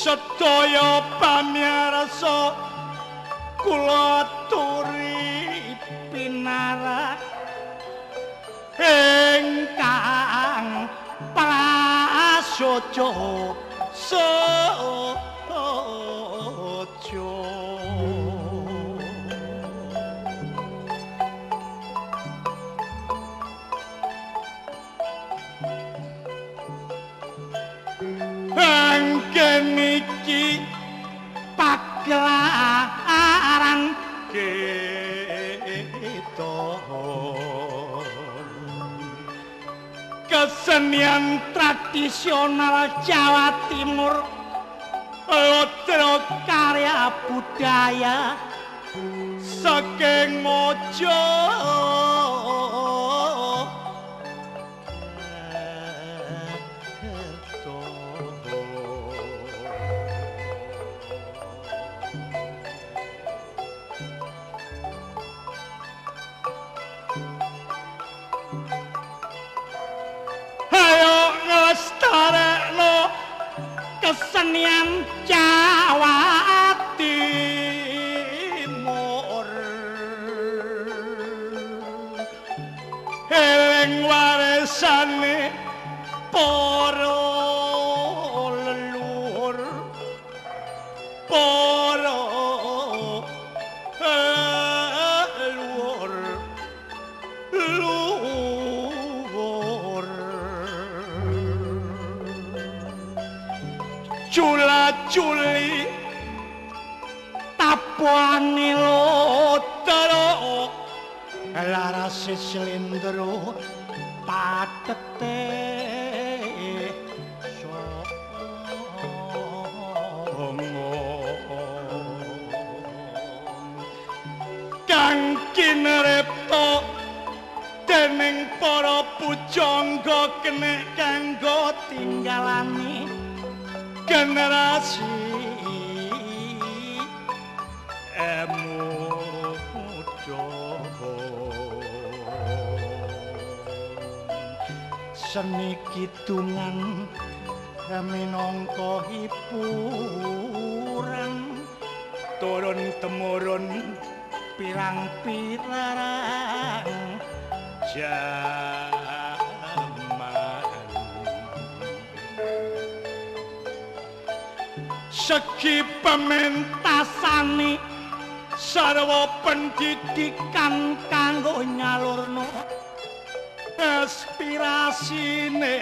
Sedaya pamirsa kula turi pinarak ingkang prasaja saja anggen iki pagelaran kita kesenian tradisional Jawa Timur Lodro karya budaya saking mojo kesenian Jawa Timur cula-culi tapuane lotero larase slendro patete kang kinripta dening para pujangga kenek kanggo tinggalane generasi muda seni kidungan minangka hiburan turun temurun pirang-pirang jaman segi pementasane sarwa pendidikan kanggo nyalurno aspirasine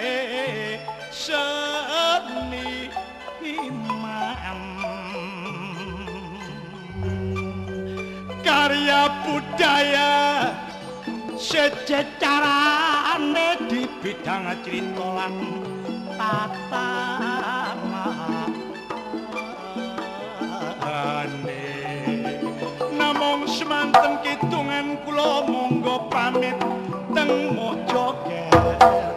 seni iman karya budaya sejajarane di bidang crita lan tatamane namung semanten kidungan kula monggo pamit teng Mojokerto.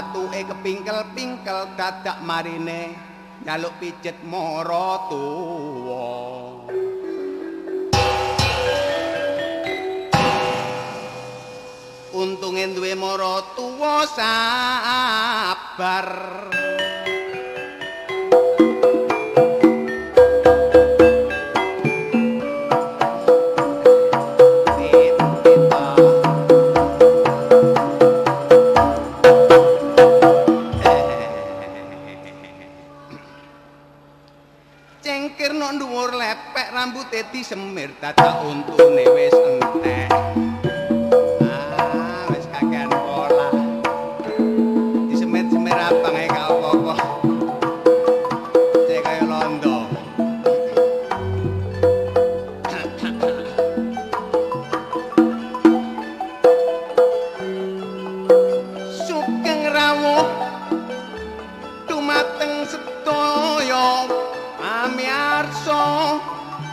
watuke kepingkel-pingkel dadak marine njaluk pijet mara tuwa. Untunge duwe mara tuwa sabar. Cengkir nok dhuwur lepek rambute disemir dadak untune wis entek. Wis kakean pola. Disemir-semir abang ae gak apa-apa. Cek kaya londo. Sugeng rawuh dumateng sedaya Amiarso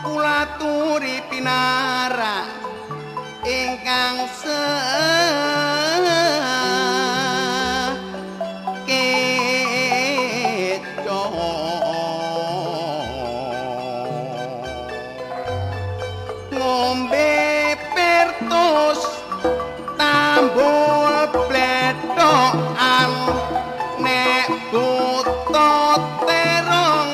kula turi pinara ingkang sekeco ngombe pertus tambul bledhokan nek buta terong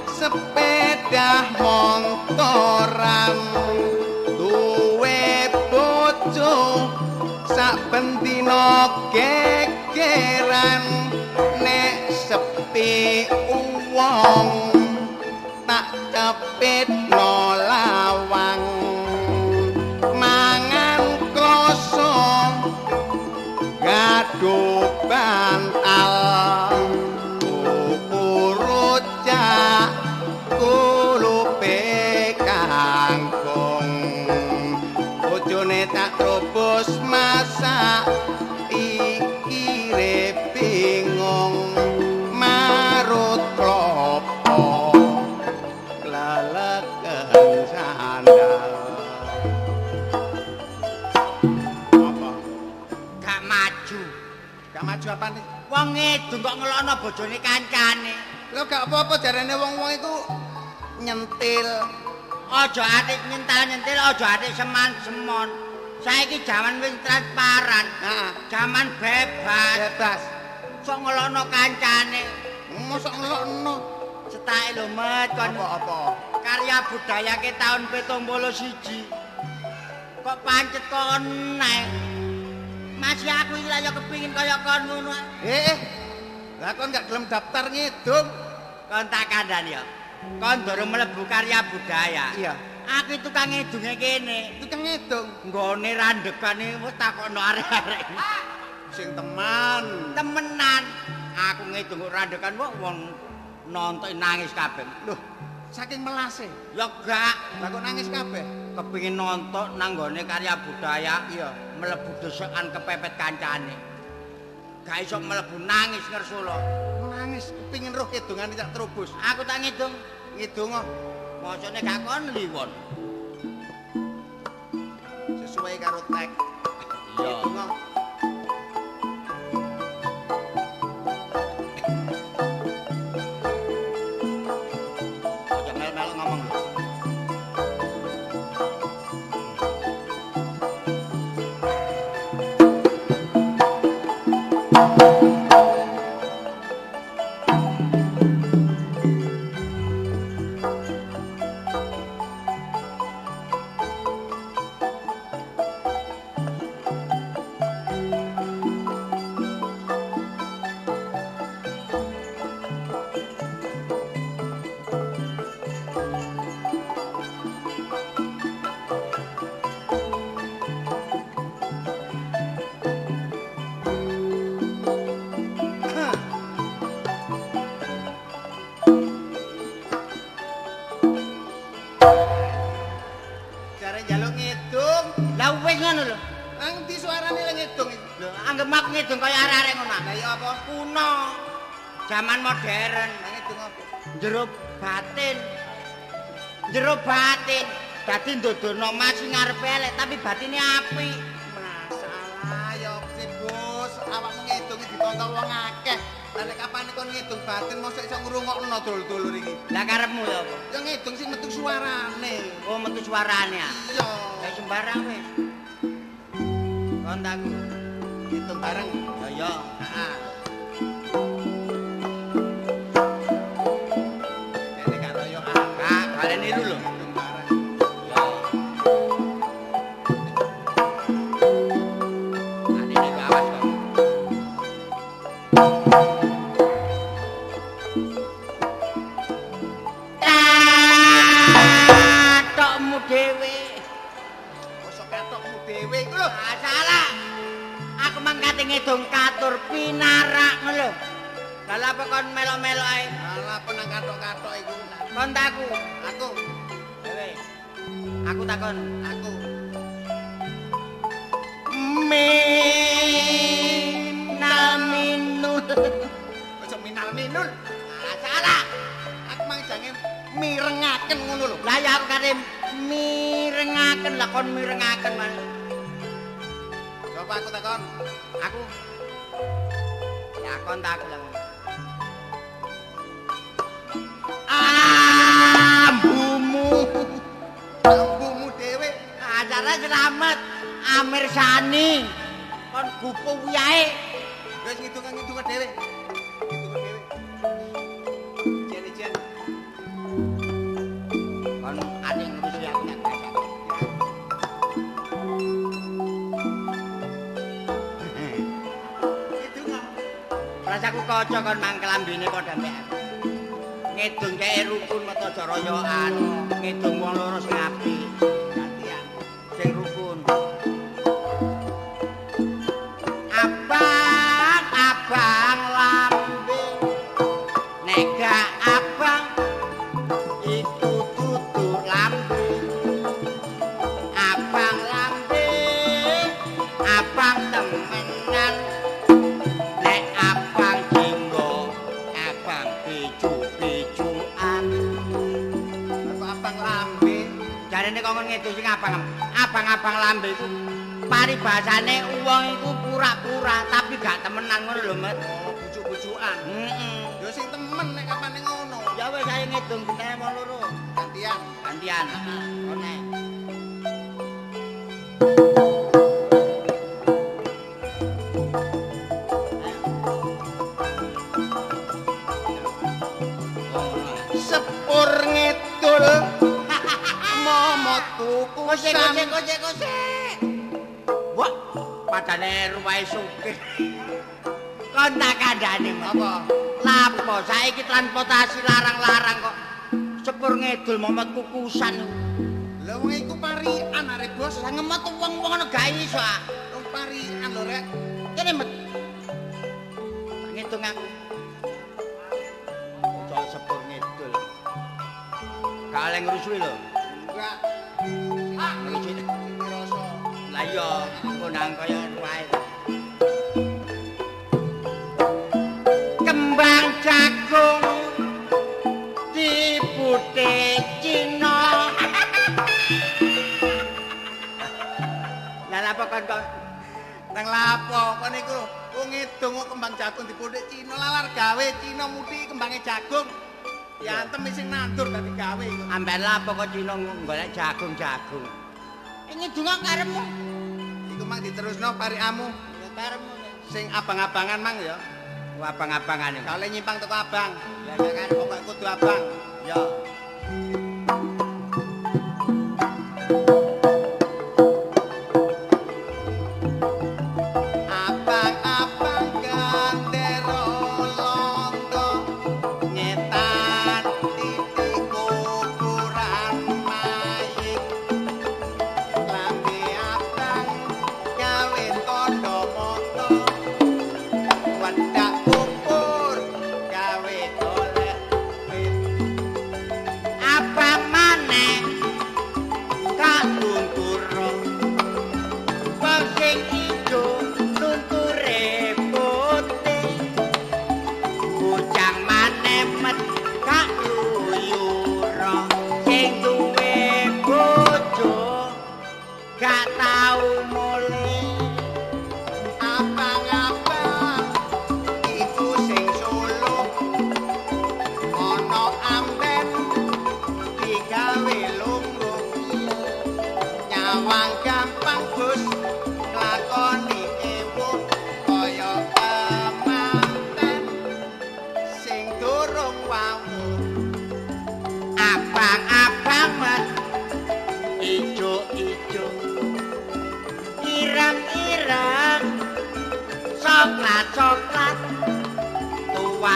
sepeda montoran duwe bojo saben dina gegeran nek sepi wong tak cepitno lawang mangan kloso gaduh bantal rujak kulupe kangkung bojone tak robos masak pikire bingung marut klopo laleken sandal. Apa? Gak maju. Gak maju apane? Wong ngedung kok ngelokno bojone kancane. Lho gak apa-apa jarane wong-wong iku nyentil. Aja atik nyental-nyentil, aja atik seman-semon. Saiki jaman wis transparan. Heeh. Jaman bebas. Bebas. Sok ngelokno kancane. Mosok ngelokno. Setake lho Met kon Apa-apa? karya budaya ke tahun 71. Kok pancet kon neh. Masih aku iki lah ya kepingin kaya kon ngono. Lah kon gak gelem daftar ngidung. Kon tak kandhani ya. Kon durung mlebu karya budaya. Iya. Aku tukang ngidunge kene. Tukang ngidung. Nggone randekane wis takokno arek-arek. Sing teman. Temenan. Aku ngidung randekan wong nonton nangis kabeh. Loh, saking melase. Ya gak, Lah kok nangis kabeh? kepingin nonton nang nggone karya budaya. Iya. Mlebu desekan kepepet kancane. Gak iso mlebu nangis ngersula. Nangis kepingin roh kidungane tak terobos. Aku tak ngidung. Ngidung kok Mosone gak kon liwon. sesuai karo tek. Iya. Ngidung kok. Aja mel-mel ngomong. Jare njaluk ngidung. Lah wis ngono lho. Nang ndi suarane lek ngidung iki? Lho, anggap aku ngidung kaya arek-arek ngono. Lah iya apa? Kuno. Zaman modern. Nang ngidung apa? Jero batin. Jero batin. Dadi ndodono mas sing ngarepe elek tapi batine apik. Masalah ya sih bos, awakmu ngidung iki ditonton kok wong akeh. Lah nek kapane kon ngidung batin mosok iso ngrungokno dul-dulur iki. Lah karepmu ya apa? Ya ngidung sing metu suarane. Oh metu suarane ah. Iya. Lah sembarang wis. Kon tak Ngitung bareng. ya ya. Heeh. Dene gak royo Kak, kalian niru lho. ngitung bareng. Ya. Ade nek awas kok. Tokmu dhewe. Mosok katokmu dhewe iku lho. Ah, salah. Aku mangkate ngedong katur pinarak ngono lho. Lah apa kon melok-melok ae? Alah penang katok-katok iku. Kon taku. Aku, Dewe. Aku takon. aku. Minul. Ojo minal-minul. Ah, salah. Aku mang jange mirengaken ngono lho. Lah ya aku kate mirengaken lah kon mirengaken man. Coba aku takon. Aku. Ya kon tak lah. Ambumu. Ambumu dhewe. Acara selamat Amir Sani. Kon gupu wiyae. Wis ngitung-ngitung dhewe. Ngitung dhewe. Jen-jen. Kon ade ngurusi aku nek gajah. Ngitung. Rasaku kaca kon mang klambine padha mek aku. Ngedung kae rukun mata aja royokan. Ngedung wong loro sing apik. Gantian. Sing rukun. Abang lambe. Nek gak abang iku dudu lambe. Abang lambe. Abang temenan. Nek abang jinggo, abang picu-picuan. Aku abang lambe. Jarene kok ngedung sing abang-abang lambe iku paribasane wong iku pura-pura tapi gak temenan ngono lho, Mas. Oh, bujuk-bujukan. Heeh. Yo sing temen nek kapane ngono. Ya wis ayo ngedung gentene wong loro. Gantian. Gantian. Kone. Sepur ngidul. Momo tuku Kose sam. kose. Wah, padane ruwahe sugih. Kon tak kandhani, Mas. Apa? Lapo saiki transportasi larang-larang kok. Sepur ngedul momet kukusan. Lah wong iku parian arek bos. Lah ngemot wong-wong ngono gak iso ah. Wong parian lho rek. Kene met. Tak ngitung aku. Cok sepur ngedul. Gak oleh ngrusui lho. Enggak. Ah, ngrusui. Sing rasa. Lah iya, aku nang kaya wae. Kembang jagung dibute Cina. Lah apa kon Nang lapo kon iku wong ngidung kok kembang jagung dipundhik Cina lalar gawe Cina muti kembange jagung. Ya antem sing nandur dadi gawe iku. amben lapo kok Cina golek jagung-jagung. Ngidung kok karepmu. Iku mang diterusno parikamu Ya karepmu. sing abang-abangan mang ya. Abang-abangan iki. Kale nyimpang teko abang. Ya kan Pokok kudu abang. ya. Abang-abang gandero londo nyetan titik ukuran mayik lambe abang gawe tondo moto wedak ukur gawe golek wit Apa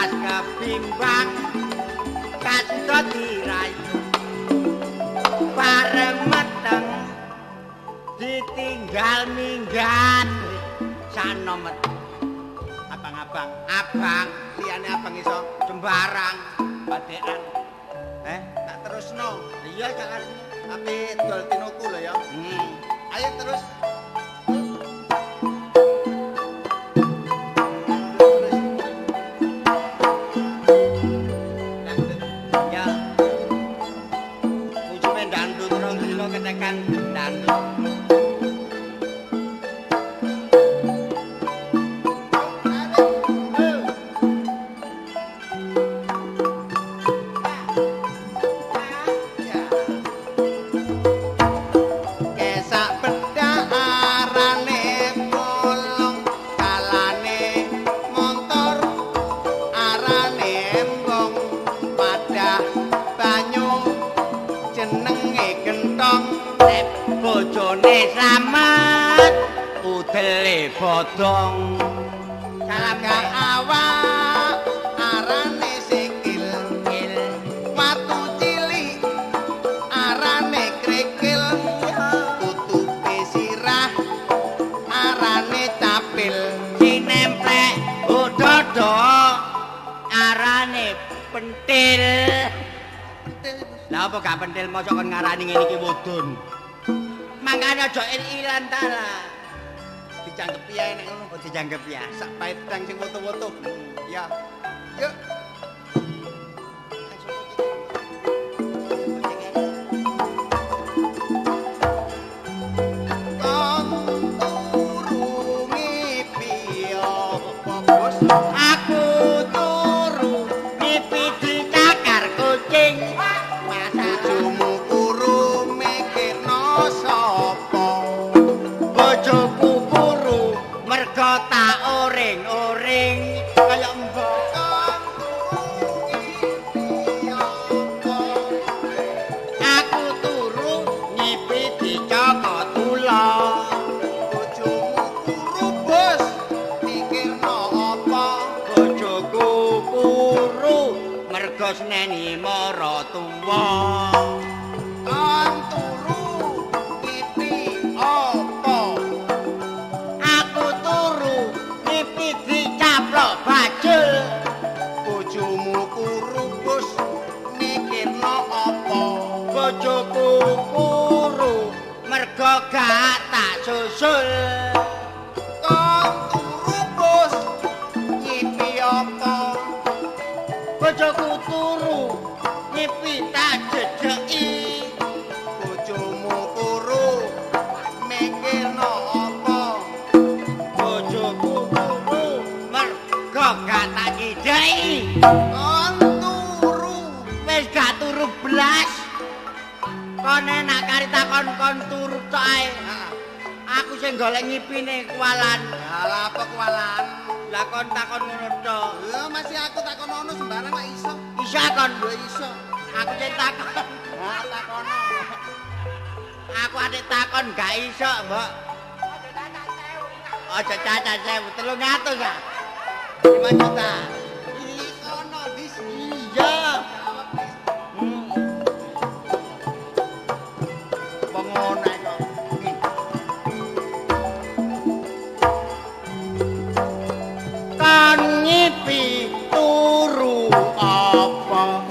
tas kebimbang kasida dirayu bareng meteng ditinggal minggat sanomet Abang-abang, abang liyane abang iso sembarang badekan. Tak terusno. iya jangan Tapi dol tinuku lho ya. Ayo terus. ya ujune dandut rong dina ketekan dandut Kesak bedak arane bolong, kalane montor arane embong, padah banyu jenenge gentong, nek bojone slamet udele bodong salam jaga awak arane sikil, watu cilik arane krikil, tutupe sirah arane capil. sing nemplek dodo arane pentil lah apa gak pentil mosok kon ngarani ngene iki wudun mangkane aja ilan tala Dicangkepi ae nek ngono. kok dijangkep ya Sak pait dang sing foto-foto. Ya. Yuk. aku turu ngipi dicakar kucing Bojomu kuru mikirno sapa? bojoku kuru mergo tak oring-oring kaya mbok aku turu ngipi dicaka tula Bojomu kuru bos mikirno apa? bojoku kuru mergo seneni maratuwa Kon turu ngipi apa? aku turu ngipi dicaplok bajul Bojomu kuru bos mikirno apa? bojoku kuru mergo gak tak susul Kon turu bos ngipi apa? bojoku turu ngipi tak jejeki Bojomu kuru mikirno apa? bojoku kuru mergo gak tak cideki Kon turu wis gak turu blas kon enak kari takon kon turu tok ae aku sing golek ngipine kualan Alah apa kualan? lah kon takon ngono tok Lho masih aku takon ono sembarang lak iso. iso kon Lho iso. aku sing takon Ha takono. aku adik takon gak iso mbok aja cacat 300 ya 5 juta Iso ono dis. iya pengono kok kan ngipi turu apa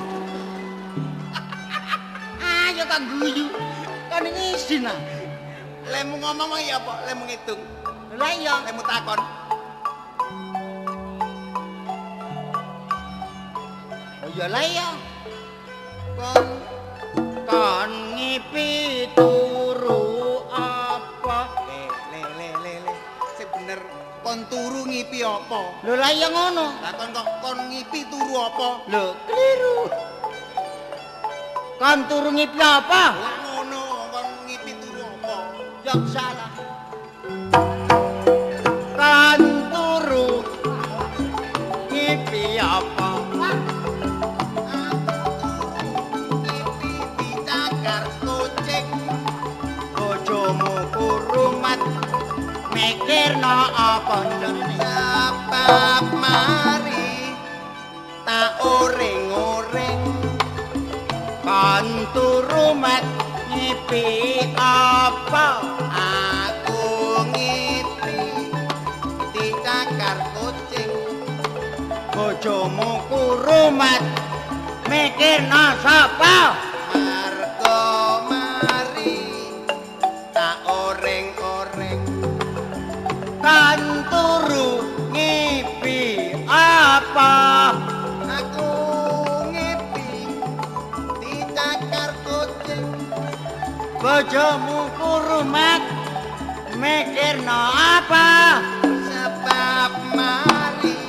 ayo kan guyu kan ngisin ah Lemu ngomong ya apa? Lemu ngitung. lah iya Lemu takon. oh iya lah iya Kon kan ngipi turu apa le. Sing bener kon turu ngipi apa? lho lah iya ngono Takon kok kon ngipi turu apa? lho keliru kan turu ngipi apa Lah ngono kon ngipi turu apa? yang salah kan turu ngipi apa Ngipi dicakar kucing. bojomu kurumat mikirno apa Sebab mari ngipi apa? Aku ngipi dicakar kucing. Bojomu kurumat mikirno sapa? Margo mari tak oreng-oreng. Kan turu ngipi apa? Aku ngipi dicakar kucing. Bojomu kurumat mikirno apa? Sebab mari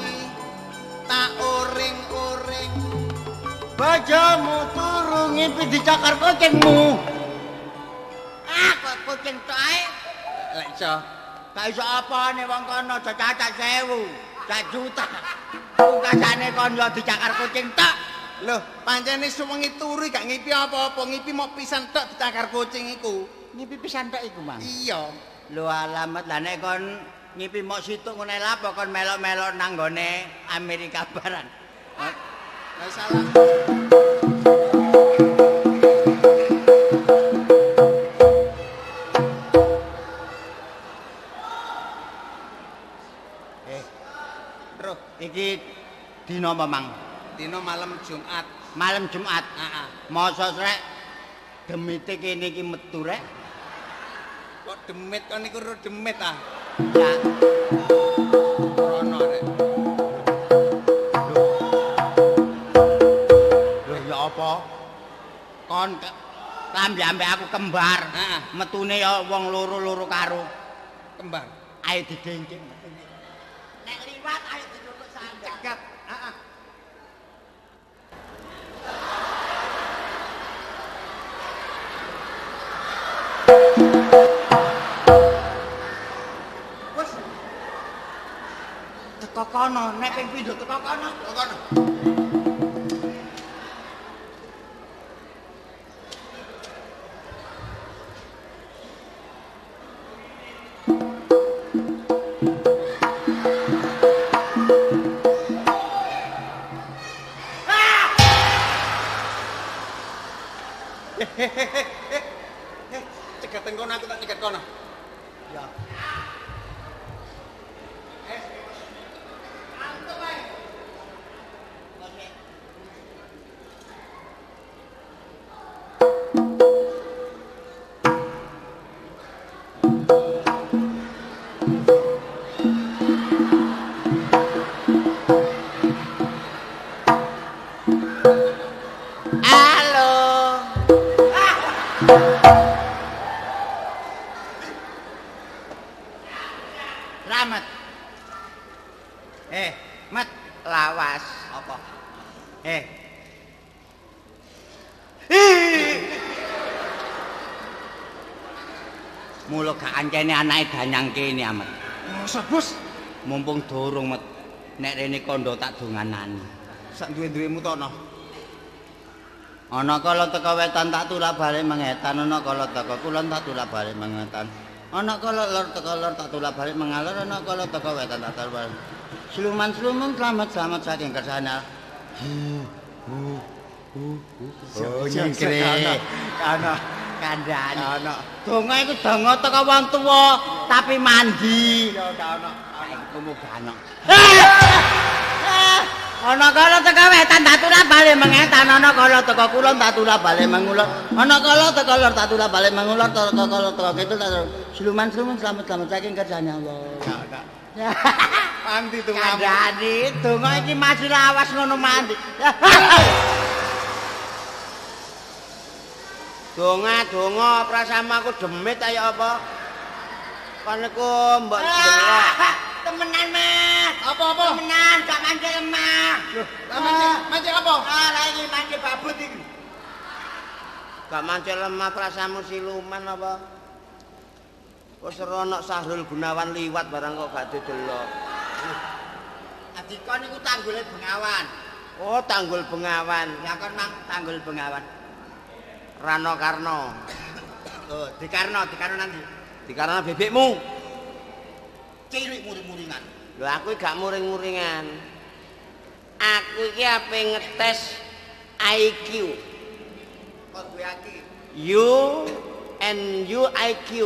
tak oreng-oreng. Bojomu turu ngipi dicakar kucingmu. Kok kucing tok ae? Lek iso. Gak iso apane wong kono aja cacak 1000, sak juta. Pungkasane kon yo dicakar kucing tok. Loh, pancene suwengi turu gak ngipi apa-apa, ngipi mok pisan tok dicakar kucing iku. Ngipi pisan tok iku, Mang. Iya. Lho alamat lah nek kon ngipi mok situk ngene lha apa kon melok-melok nang gone Amerika Barat. Lah salah. Roh, Iki dina apa, Mang? dina malam Jumat. Malam Jumat. Heeh. Mosok rek demite kene iki metu rek. Kok demit kon niku ro demit ah. Ya. Rono rek. Lho ya apa? Kon lambe ambek aku kembar. Heeh. Metune ya wong loro-loro karo. Kembang. Ayo didengking. Nek liwat ayo ditutuk sandal. Cekap. Heeh. Wes, Teko kono, nek ping pindho teko kono. kono. Cegat kono aku tak cegat kono. Ya. Halo. Ramat. Mat lawas. Apa? Mula gak ancene anake danyang kene amat. Masa bos, Mumpung durung met nek rene kondo tak donganani. sak duwe-duwemu to no. Ana kala teka wetan tak tulak balik mengetan, ana kala teka kulon tak tulak balik mengetan. Ana kala lor teka lor tak tulak balik mengalor, ana kala teka wetan tak tulak balik. Sluman-slumun selamat saking kersane. Oh nyengkre. Kana. Kandhane. Kana. Donga iku donga teka wong tuwa tapi mandi. Ya kana. Aku mau gano. Ana kala teka wetan tak tulak balik mengetan, ana kala teka kulon tak tulak balik mengulon. Ana kala teka lor tak tulak balik mengulon, teka kala teka kidul tak sluman-sluman selamat saking kersane Allah. Mandi tuh ngamu. Kandhane donga iki masih lawas ngono mandi. Donga prasamaku demit ayo apa? Kon niku mbok delok. Temenan, Mas. Apa-apa? Temenan, gak mandi lemah. Mandi apa? Lah iki mandi babut iki. Gak mandi lemah prasamu siluman apa? Wis rono Sahrul Gunawan liwat barang kok gak didelok. Adikon niku tanggule Bengawan. Oh, Tanggul Bengawan. Ya kon Mang, Tanggul Bengawan. Rano Karno. Oh, di Karno nanti. Di Karno bebekmu. Cilik muring-muringan. Lho aku gak muring-muringan. Aku iki ape ngetes IQ. Kok gue iki? You and you IQ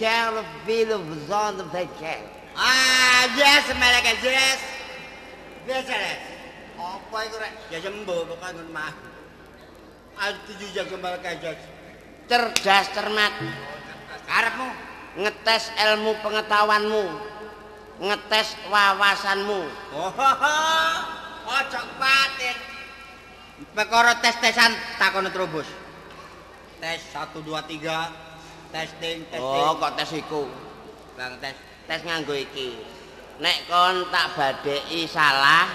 care feel of zone of the care. Ah, yes, mereka yes. Biasa yes. Apa iku rek? Ya sembuh pokoke ngono mah. Ayo tuju jaga mereka yes. Cerdas cermat. Karepmu Ngetes ilmu pengetahuanmu. Ngetes wawasanmu. oh, ojo kuatir. Perkara tes-tesan takono terus. Tes 1 2 3. Testing. Oh, kok tes iku? Bang tes. Tes nganggo iki. Nek kon tak badheki salah,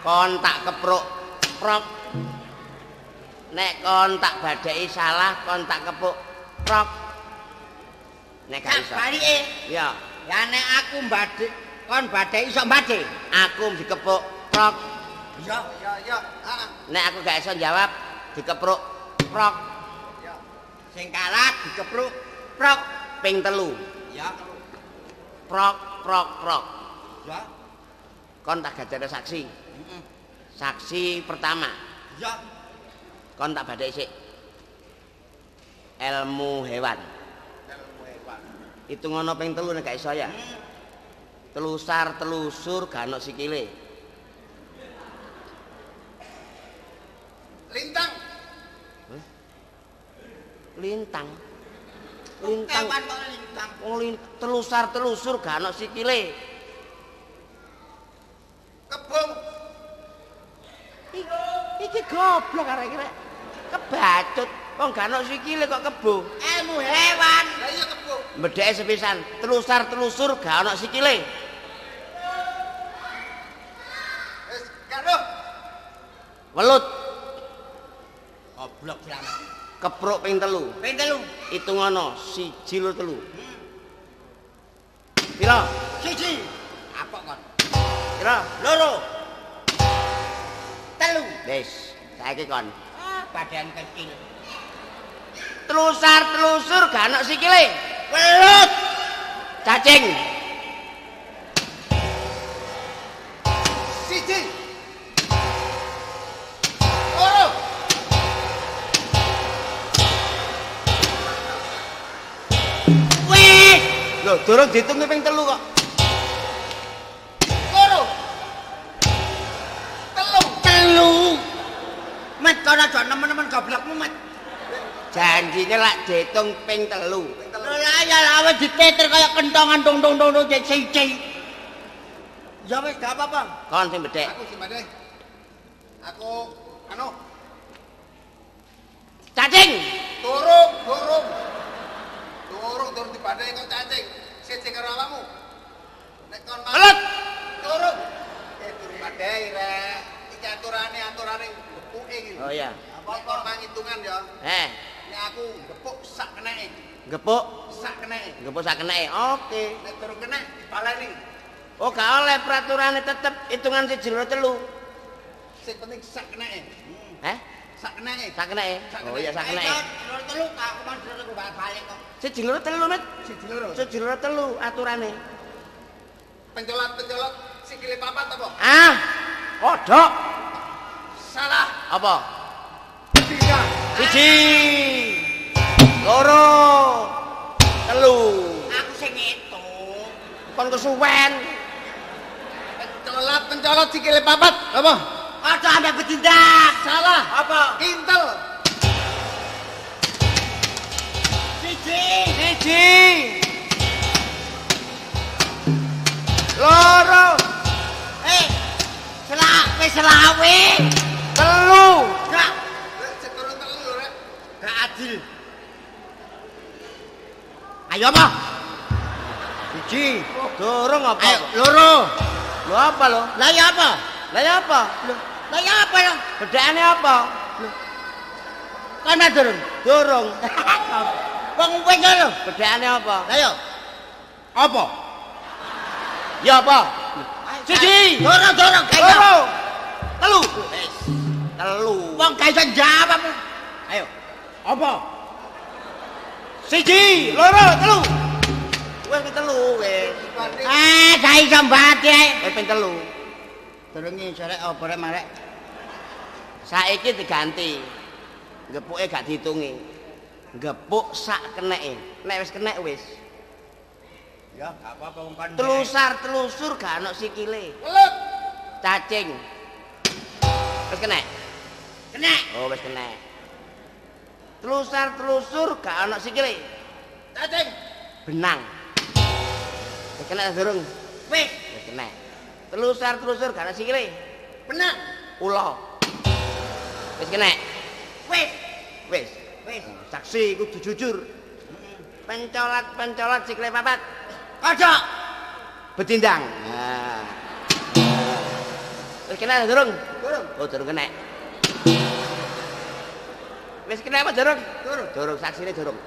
kon tak kepruk prok. Nek kon tak badheki salah, kon tak kepuk prok. Nek gak iso. Balike. Ya, Ya nek aku mbadhe kon badhe iso mbadhe. aku dikepuk prok. Iya. Heeh. Nek aku gak iso jawab, dikepruk prok. Sing kalah dikepruk prok. Ping 3. Ya. Prok prok prok. Ya. Kon tak gajare saksi. Heeh. Saksi pertama, Ya. kon tak badheki sik. Ilmu hewan. Itu ngono ping 3 nek gak iso ya. Telusar telusur gak ono sikile. Lintang. Lintang. Hewan kok lintang. Wong telusar telusur gak ono sikile. Kebong. Iki goblok arek iki rek. Kebacut. Wong gak ono sikile kok kebo. Ilmu hewan. Lah iya kebong. Bedheke sepisan, telusar telusur gak ono sikile. Wis karo. Welut. Goblok selamat. Kepruk ping 3. Ping 3. Hitung ngono, 1 lur 3. Pira? 1. Apa kon? Pira? Loro. 3. Wis, saiki kon. Badan kecil. Telusar telusur gak ono sikile. Welut. Cacing. Siji. Loro. Wih. Loh, durung diitung ping 3 kok. Loro. Telu. Met kono aja nemen-nemen goblokmu, Met. Janjine lak diitung ping 3. Lah ya lawe diteter kaya kentongan tung cek siji. Ya wis gak apa-apa. Kon sing bedhek. Aku sing badhe. Aku anu Cacing. durung dibadhe kok cacing. Siji karo awakmu. Nek kon mau. Welut. Durung. Durung badhe rek. Iki aturane gepuke iki. Oh iya. Apa kon manghitungan ya. Nek aku gepuk sak keneke. Gepuk, Sak keneke. gepuk sak keneke. Oke. Nek durung kena dibaleni. Oh, gak oleh peraturannya tetep hitungan 1 lur 3. Sing penting sak keneke. Sak keneke. Sak keneke. Oh iya sak keneke. Loro telu tak aku mau dulu balik kok. 1 lur 3, Met. Siji loro. 1 lur 3 aturane. Pencolot sikile papat apa? Ah. Kodok. Salah. Apa? 3. 1 loro 3. Aku sing ngitung. Kon kesuwen. Pencolot sikile papat apa? Aja ambek betindak. Salah. Apa? Intel. 1 loro selawe. 3. Gak Seturun telu rek. gak adil. Ayo apa? 1 durung apa? Ayo loro. Lho apa lo? Lah ya apa? Lah ya apa? Lah ya apa lo? Bedakane apa? Kan durung. Durung. Wong wis lho. Bedakane apa? Lah yo. Apa? Ya apa? 1 Loro kayak loro 3. Wis. 3. Wong gak iso jawab. Ayo. Apa? 1 loro 3. Wes ping 3 wes. Gak iso mbati ae. Wes ping 3. Durung iso rek apa rek marek. Saiki diganti. Gepuke gak dihitungi. Gepuk sak keneke. Nek wis kenek wis. Ya, gak apa-apa wong kon. Telusar-telusur gak ana sikile. Welut. Cacing. Wis kenek. Kenek. Oh, wis kenek. Telusar-telusur gak ana sikile. Cacing. Benang. Wis kenek durung? Wis. Wis kenek. Telusar-telusur gak ana sikile. Benang. Ula. Wis kenek. Wis. Wis. Wis. Saksi kudu jujur. Pencolat-pencolat sikile papat. Kodok. Betindang. Nah. Wis kena durung? Durung. Oh, durung kena. Wis kena apa durung? Durung. Durung, saksine durung.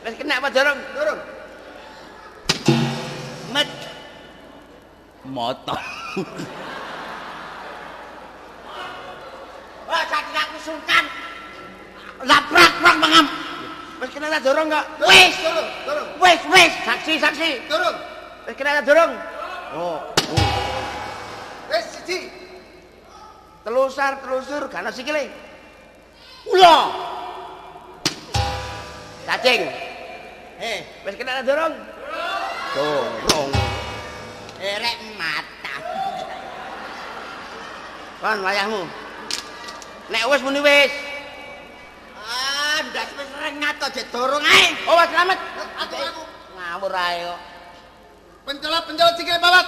Wis kena apa durung? Durung. Met. Moto. Wah, saking aku sungkan. Laprak-prak mangam. Wis kena ta durung kok? Wis. Durung, durung. Wis. Saksi. Durung. Wis kena ta durung? Oh. Wis siji. Telusar-telusur gak ana sikile. Ula. Cacing. Eh, Wis kena ta durung? Durung. rek mata. Kon wayahmu. Nek wis muni wis. Ah, ndas wis rengat kok jek dorong ae. Oh, wis selamat. Aku. Ngawur ae kok. Pencolat sikile babat.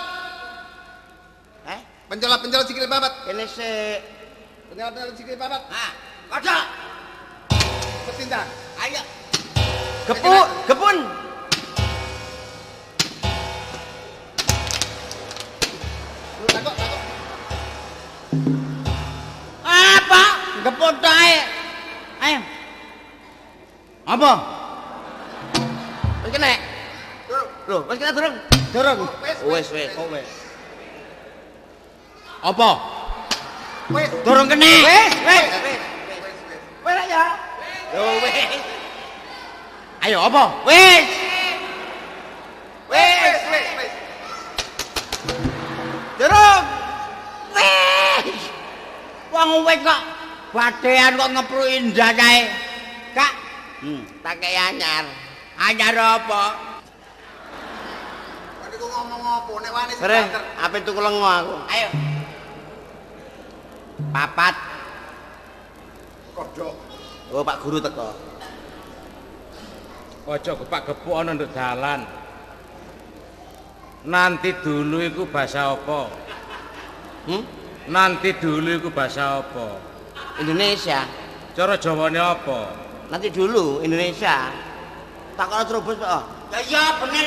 Pencolat sikile babat. Kene sik. Pencolat sikile babat. Ha, kodok. Betindang. Ayo. Gepun. Takok. Apa? Gepot ae. Ayo. Apa? Wis kena. Durung. Loh, wis kena durung? Durung. Wis. Oh, wis. Apa? Wis. Durung kene. Wis. Wis ya. Yo wis. Ayo apa? Wis. Wis. Durung. Wis. Wong wis kok badean kok ngepru indah kae. Kak. Tak kei anyar. Anyar apa? Niku ngomong apa nek wani Sere, ape tuku lengo aku. Ayo. Papat. kodok. Oh, Pak Guru teko. Ojo gepak-gepuk ana nduk dalan. Nanti dulu iku bahasa apa? Nanti dulu iku bahasa apa? Indonesia. Cara Jawane apa? Nanti dulu Indonesia. Takono terus, Pak. Ya iya bener.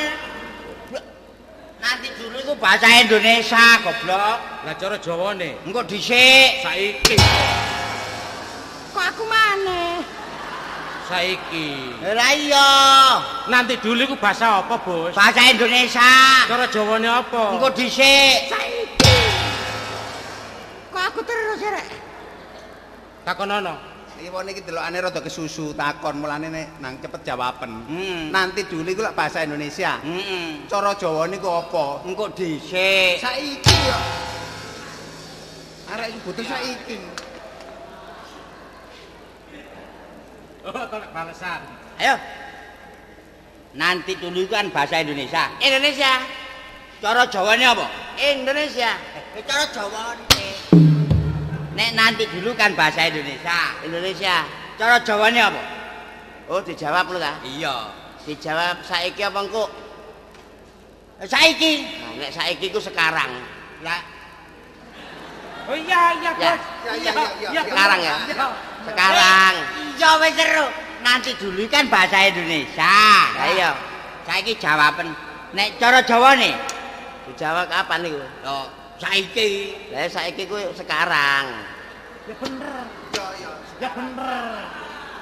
Nanti dulu itu bahasa Indonesia, goblok. Lah cara Jawane Engko dhisik. saiki. Kok aku maneh? Saiki. Lah iya. Nanti dulu iku bahasa apa, Bos? Bahasa Indonesia. Cara Jawane apa? Engko dhisik. Kok aku terus rek? Takonono. Iki wong iki delokane rada kesusu takon mulane nek nang cepet jawaben. Hmm. Nanti dulu iku lak bahasa Indonesia. Heeh. Cara Jawa niku apa? Engko dhisik. Saiki ya. Arek iki butuh saiki. Oh, kok balesan. Ayo. Nanti dulu kan bahasa Indonesia. Indonesia. Cara Jawane apa? Indonesia. Cara Jawane. Nek nanti dulu kan bahasa Indonesia. Indonesia. Cara Jawane apa? Oh, dijawab lu ta? Iya. Dijawab saiki apa engko? Saiki. Nah, nek saiki ku sekarang. Lah, Oh iya, Ya. Bos. Ya. Sekarang ya. Sekarang. iya wis seru. Nanti dulu kan bahasa Indonesia. Lah iya. Saiki jawaben. Nek cara Jawane? Dijawab kapan niku? Yo, saiki. Lah saiki ku sekarang. Ya bener. Ya. Ya bener.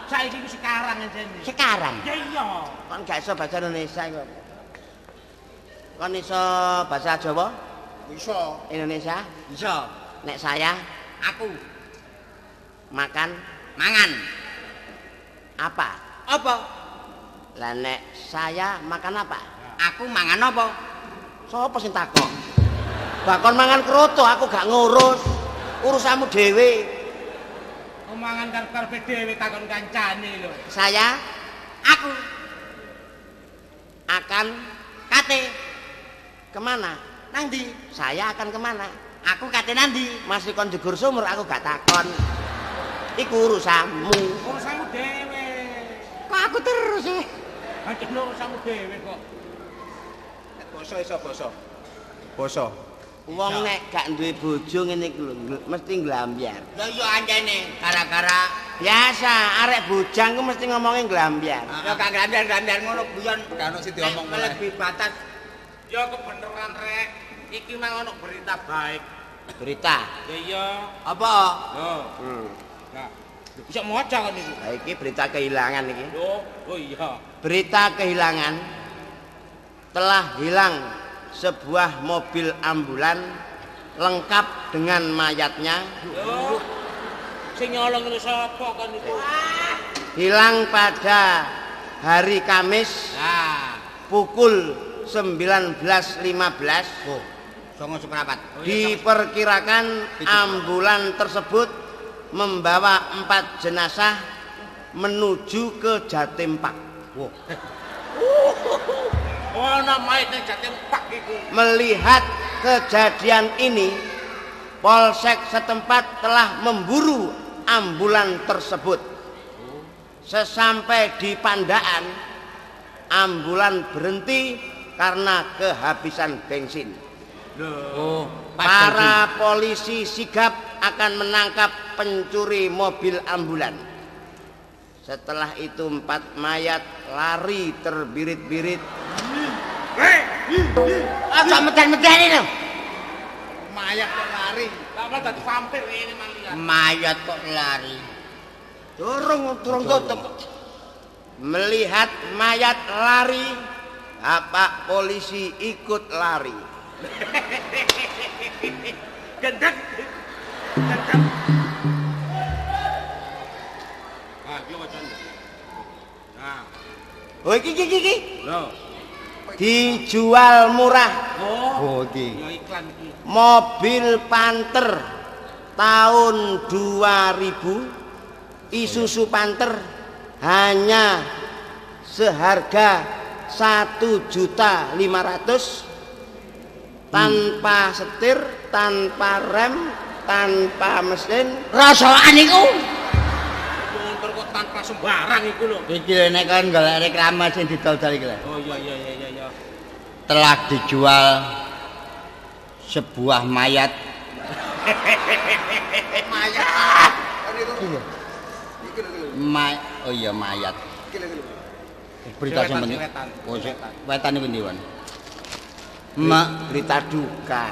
Saiki ku sekarang jane. Sekarang. Ya iya. Kon gak iso bahasa Indonesia kok. Kon iso bahasa Jawa? Bisa. Indonesia? Iso. Nek saya Aku makan mangan. apa? Apa? Lah nek saya makan apa? Aku mangan apa? Sopo sing takok? Bakon mangan kroto aku gak ngurus. Urusanmu dhewe. Omangan karep-karepe dhewe takon kancane lho. Saya aku akan kate kemana? Nang ndi? Saya akan kemana? Aku kate nandi? Masih kon jegur sumur aku gak takon. Iku urusanmu. Urusanmu dhewe. Kok aku terus sih? Aja urusanmu dhewe kok. Basa iso basa. Basa. Wong nek gak duwe bojo ngene iki lho mesti nglambyar. Lah iya anjene gara-gara Biasa arek bujang ku mesti ngomongin nglambyar. ya gak gandar-gandar ngono guyon Gak ono sing diomong meneh. lebih batas. Ya kebeneran rek. Iki mang ono berita baik. Berita. Ya iya. Apa? Loh. Nah, bisa maca kan niku. Lah iki berita kehilangan iki. Loh, oh iya. Berita kehilangan telah hilang sebuah mobil ambulan lengkap dengan mayatnya. Loh. Sing nyolong itu sapa kan niku? Hilang pada hari Kamis Nah, pukul 19.15. Oh, songo seprapat. Diperkirakan ambulan tersebut membawa 4 jenazah menuju ke Jatim Pak. oh namanya Jatim Pak iku. Melihat kejadian ini, Polsek setempat telah memburu ambulan tersebut. Sesampai di Pandaan, ambulan berhenti karena kehabisan bensin. Loh. Para polisi sigap akan menangkap pencuri mobil ambulan. Setelah itu 4 mayat lari terbirit-birit. Aja meden-medeni lho. Mayat kok lari. Lama dadi vampir ini malian. Mayat kok lari. Durung tutup. Melihat mayat lari, Bapak polisi ikut lari. Gendek. Gendek. Ah, iki wacane. Nah, Oh iki. lho. Dijual murah. Oh, iki. ya iklan iki. Mobil Panther tahun 2000, Isuzu Panther hanya seharga 1.500.000 tanpa setir, tanpa rem, tanpa mesin. Rasaan iku. Motor kok tanpa sembarang iku lho. Iki nek kan golek reklame sing didol-dol iki lho. Oh iya. Telah dijual sebuah mayat. Mayat. Kan itu. Iki lho. Oh iya mayat. Iki lho. Berita sing penting. Wetan. Oh, wetan iku ndi, Wan? Berita duka.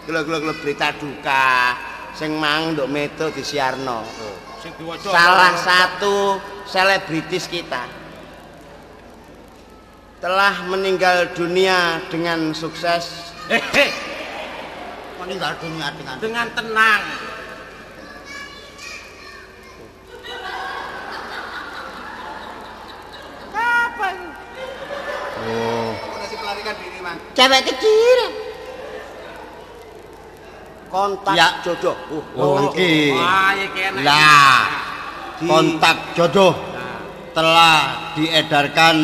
Gelo berita duka sing mang nduk metu disiarno. Sing diwaca Salah satu selebritis kita telah meninggal dunia dengan sukses. Meninggal dunia dengan tenang. Oh, Nasi pelarikan diri, Mang. cewek kecil. Kontak Ya. jodoh. Oh, iki. Wah, iki enak. Lah, Di- kontak jodoh telah diedarkan.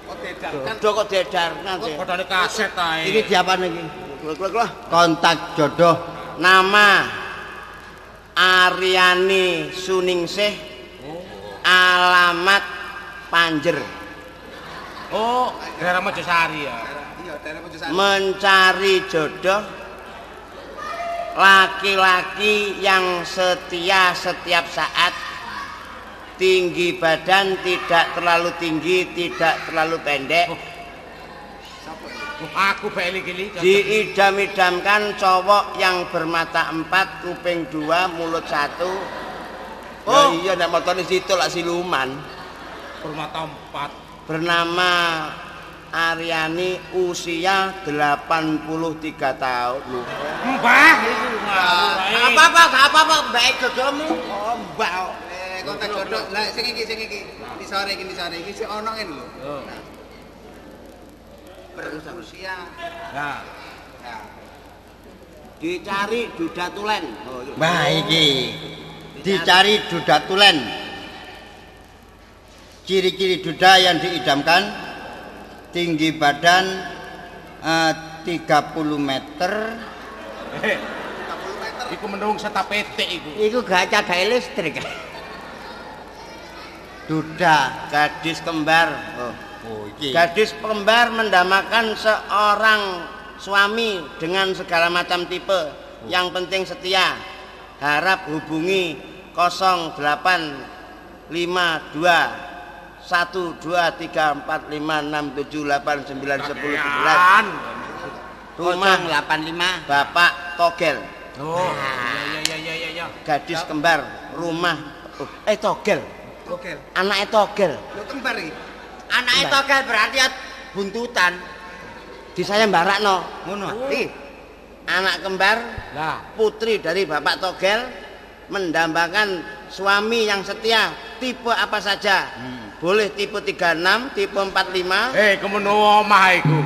Kok dedarkan? Jodoh kok diedar nanti. Kodane kaset ae. Ini diapane iki? Gelo. Kontak jodoh. Nama Aryani Suningsih, alamat Panjer. Oh, daerah Mojosari ya. Iya, daerah Mojosari. Mencari jodoh laki-laki yang setia setiap saat, tinggi badan, tidak terlalu tinggi, tidak terlalu pendek. Aku bae iki. Diidam-idamkan cowok yang bermata 4, kuping 2, mulut 1. Oh iya, nek motone situ lak siluman. Bermata 4. Bernama Aryani, usia 83 tahun. Mbah iku ngawur ae. Gak apa-apa, baik jodohmu. Oh, mbak. Kontak jodoh. Lah sing iki. Di sore iki sing ono ngene lho. Oh. Berusia. Nah, Ya. Dicari duda tulen. Oh, Wah iki. Dicari duda tulen. Ciri-ciri duda yang diidamkan tinggi badan 30 meter. 30 meter. Iku mendung setapetik iku. Iku gak cagai listrik. Duda Gadis kembar. oh iki Gadis kembar mendamakan seorang suami dengan segala macam tipe. Yang penting setia. Harap hubungi 0852 1 2 3 4 5 6 7 8 9 10 11 Rumah 85 Bapak Togel. Oh, iya. Gadis kembar, rumah Togel. Oke. Anaknya Togel. Lo kembar iki. Anaknya Togel berarti buntutan. Di saya mbarakno. ngono. Anak kembar Lah, putri dari Bapak Togel mendambakan suami yang setia. Tipe apa saja? Boleh tipe 36, tipe 45. kemenawa omah iku.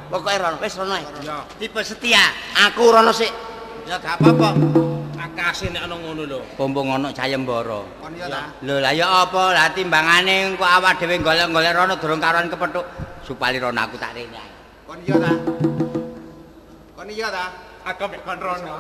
Pokoknya rono, wis rono. Ya, Tipe setia. Aku rono sik. Ya gak apa-apa. akase nek ana ngono lho. Pompong ono cayembara. Kon iya ta? Lho lah ya apa? Lah timbangane engko awak dhewe golek-golek rono durung karuan kepethuk. Supali rono aku tak rene ae. Kon iya ta? Kon iya ta? Agam kon rono.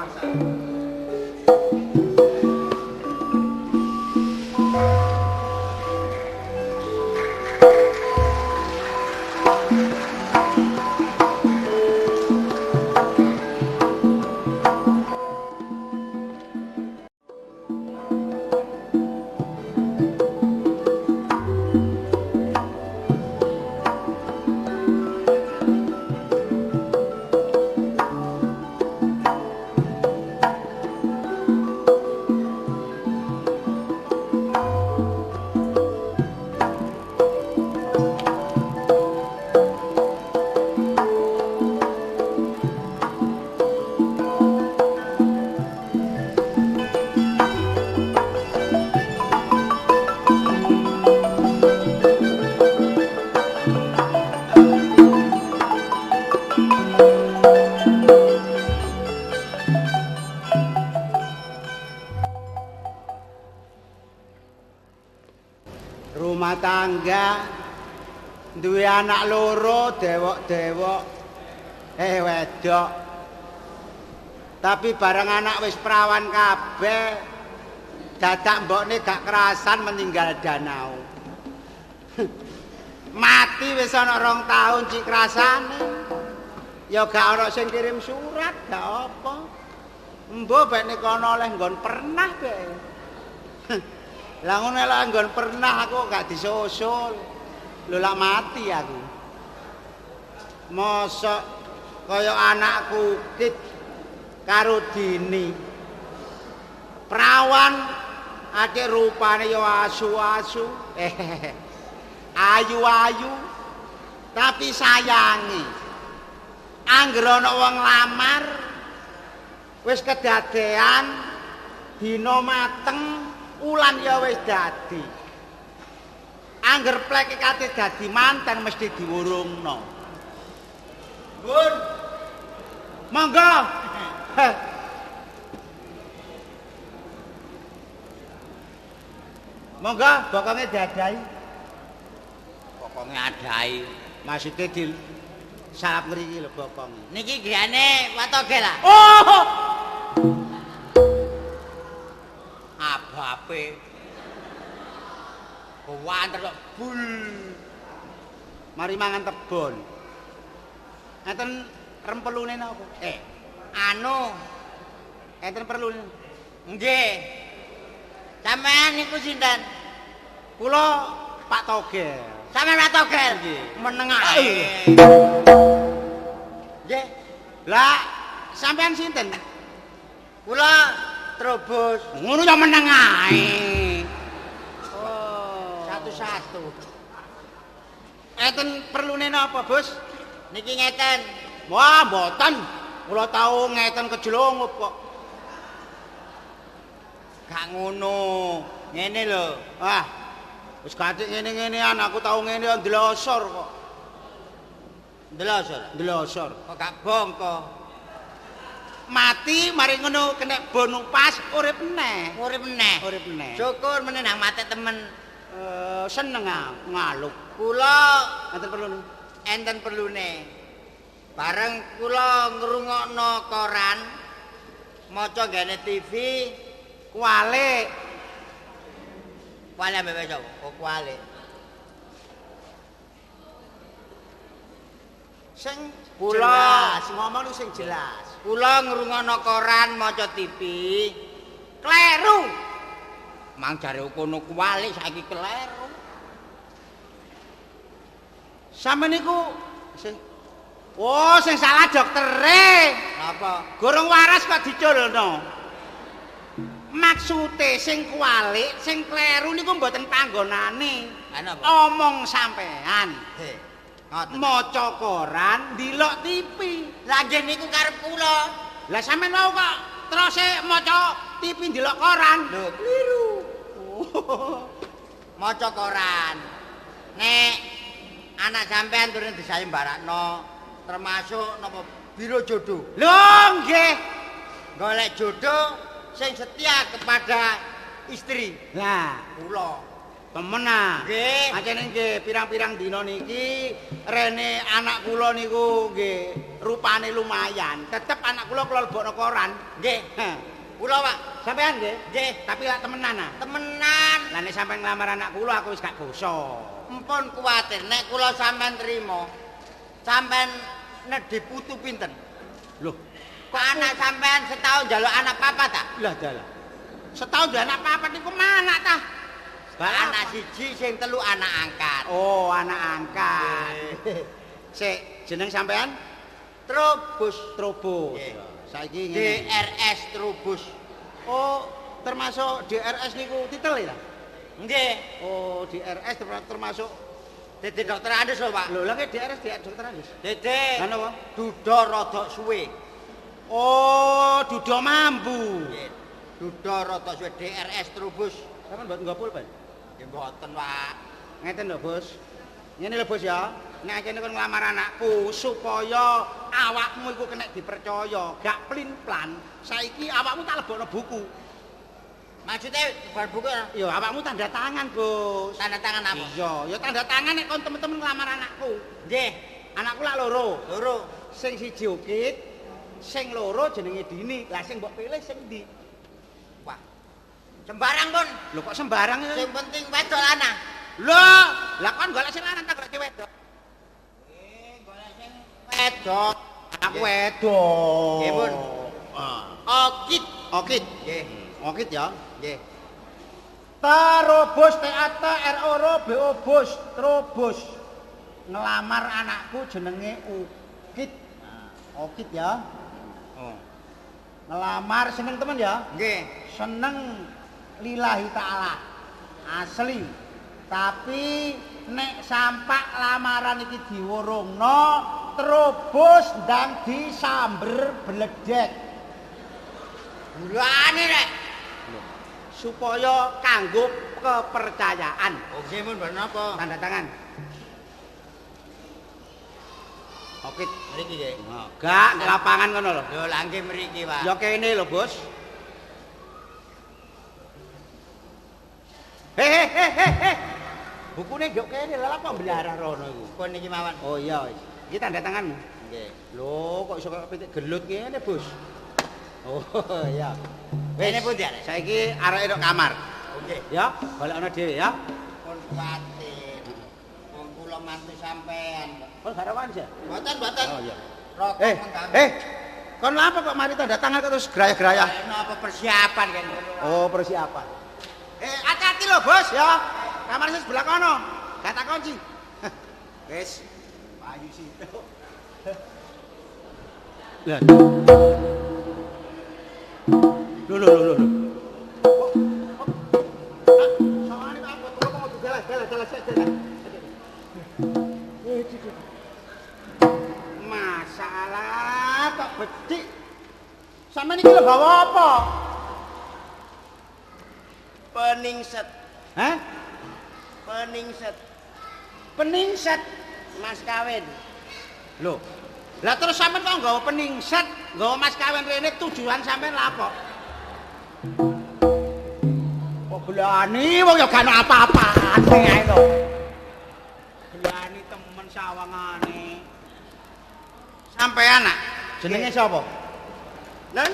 Rumah tangga duwe anak loro dewok-dewok wedok. Tapi bareng anak wis prawan kabeh dadak mbokne gak kerasan meninggal danau. Mati wis ana 2 tahun cik krasane. Ya gak ana sing kirim surat, gak apa. Mbok bek nek ana oleh nggon pernah bek. Lah ngono lek nggon pernah aku gak disusul. Lho lak mati aku. Mosok kaya anakku Kit karo Dini. Prawan ade rupane ya asu-asu. Ayu-ayu. Tapi sayangi. Angger ana wong lamar wis kedadean dina mateng ulan ya wis dadi. Angger pleke kate dadi manten mesti diwurungno. Bun. Monggo. Monggo bokonge diadahi. Pokoke adai. Maksude di salap mriki lho bokonge. Niki griyane Watogel lah. Oh! Abape. Kuwanter kok bul. Mari mangan tebon. Enten rempelune napa? Anu, Enten perlune. nggih. Sampeyan niku sinten? Kula Pak Togel. Sampeyan Watogel. Nggih. Meneng ae. Nggih. Lah sampean sinten? Kula Trobos. Ngono ya meneng ae. Oh. Satu-satu. Enten perlune napa, Bos? Niki ngeten. Wah, mboten. Kula tau ngeten kejlongup kok. Gak ngono. Ngene lho. Ah. Wis gatik ngene-ngenean aku tau ngene ndelosor kok. Ndelosor. Ndelosor. Kok gak bongko. mati mari ngono kena bonupas urip meneh. Urip meneh. Urip meneh. Syukur meneh nang mate temen. Seneng ngaluk. Kula Enten perlu. enten perlune. Bareng kula ngrungokno koran, maca gene TV, Kualik. kuali ambek besok. Oh kuali. Sing Kula. jelas, ngomong lu sing jelas. Kula ngrungokno koran maca TV, kleru. Mang jare kono kuali saiki kleru. Sampe niku sing sing salah doktere. Napa? Gorong waras kok diculno. Maksude sing kualik, sing kleru niku mboten panggonane. Lah napa? Omong sampean. He. Ngoten. Maca koran, ndelok TV. Lah nggih niku karep kula. Lah sampean mau kok terus maca TV ndelok koran. Lho, kliru. Maca koran. Nek anak sampean turun disayembarakno termasuk napa biro jodoh. Lho nggih. Golek jodoh sing setia kepada istri. Lah, Kula. temenan. Nggih. Acene nggih pirang-pirang dina niki rene anak kula niku nggih rupane lumayan. Tetep anak kula lebokno koran. Nggih. Heh. Kula, Pak. Sampean nggih? Nggih. Tapi lak temenan ah. Temenan. Lah nek sampean nglamar anak kula aku wis gak basa. Empun kuwatir nek kula sampean trima. Sampean nedhi putu pinten? Loh, Kok anak sampean setahun njaluk anak papa ta? lah dalah. Setahun dhewe anak papat niku mana tah? Anak siji sing telu anak angkat. Oh, anak angkat. Sik, jeneng sampean? Trubus. Trubus. Nggih. Saiki ngene. DRS Trubus. Oh, termasuk DRS niku titel ya? Nggih. Oh, DRS termasuk Dadi dokter Andes lho, Pak. lho lha DRS dokter Andus. Dede. Lah napa? Duda rada suwe. Oh, duda mambu. Nggih. Duda rada suwe DRS Trubus. Sampeyan mboten nggo pulpen? Nggih mboten, Pak. Ngeten lho, Bos. Ngene lho, Bos ya. Nek kene kon nglamar anakku supaya awakmu iku kena dipercaya, gak plin-plan. Saiki awakmu tak lebokno buku. Maksudnya bar buku Ya, awakmu tanda tangan, Bos. tanda tangan apa? Iya, ya tanda tangan nek kon temen-temen nglamar anakku. Nggih. Anakku lak loro. Loro. Sing siji Ukit, sing loro jenenge Dini. Lah sing mbok pilih sing ndi? Wah. Sembarang pun. Lho kok sembarang ya? Sing penting wedok lanang. Lho, lah kon golek sing lanang tak golek wedok. Golek sing wedok. Aku wedok. Nggih, Pun. Okit. Okit. Nggih. Okit ya. Nggih. Tarobos TATROBO bos Trobos. Ngelamar anakku jenenge Ukit. Nah, Okit ya. Oh. Ngelamar seneng temen ya. Nggih. Seneng lillahi ta'ala. Asli. Tapi nek sampak lamaran iki diwurungno terobos ndang disamber bledek. Bulane rek. Supaya kanggo kepercayaan. Oke, mun ben napa? Tanda tangan. Okit. Mriki nggih. Gak ke lapangan ngono lho. Lho lah nggih mriki, Pak. Ya kene lho, Bos. He. Bukune yo kene lha apa mbelarah rono iku. Pun niki mawon. Oh iya wis. Iki tanda tanganmu. Nggih. Lho, kok iso kok pitik gelut ngene, Bos? Oh, iya. Wene pundi arek? Saiki areke nang kamar. Oke. Ya, balekno dhewe ya. Pun kuwatir. Wong kula mantu sampean. Oh, garawan sih. Mboten. Oh iya. Rokok mengganggu. Kon lha apa kok mari tanda tangan kok terus graya-graya? Napa persiapan kan? Oh, persiapan. Hati-hati lho, Bos ya. Kamar sing sebelah kono. Gak tak kunci. Wis. Payu sih. Lah. Lho. Samane tak buat ngomong jalan. Masalah kok becik. Sampeyan iki lho bawa apa? Peningset. Hah? Peningset. Peningset. Mas kawin. Loh, Lah terus sampean kok nggawa peningset, nggawa mas kawin rene tujuan sampean lha apa? Kok belani wong ya gak ono apa-apane ae to. Belani temen sawangane. Sampean nak Jenenge sapa? Nen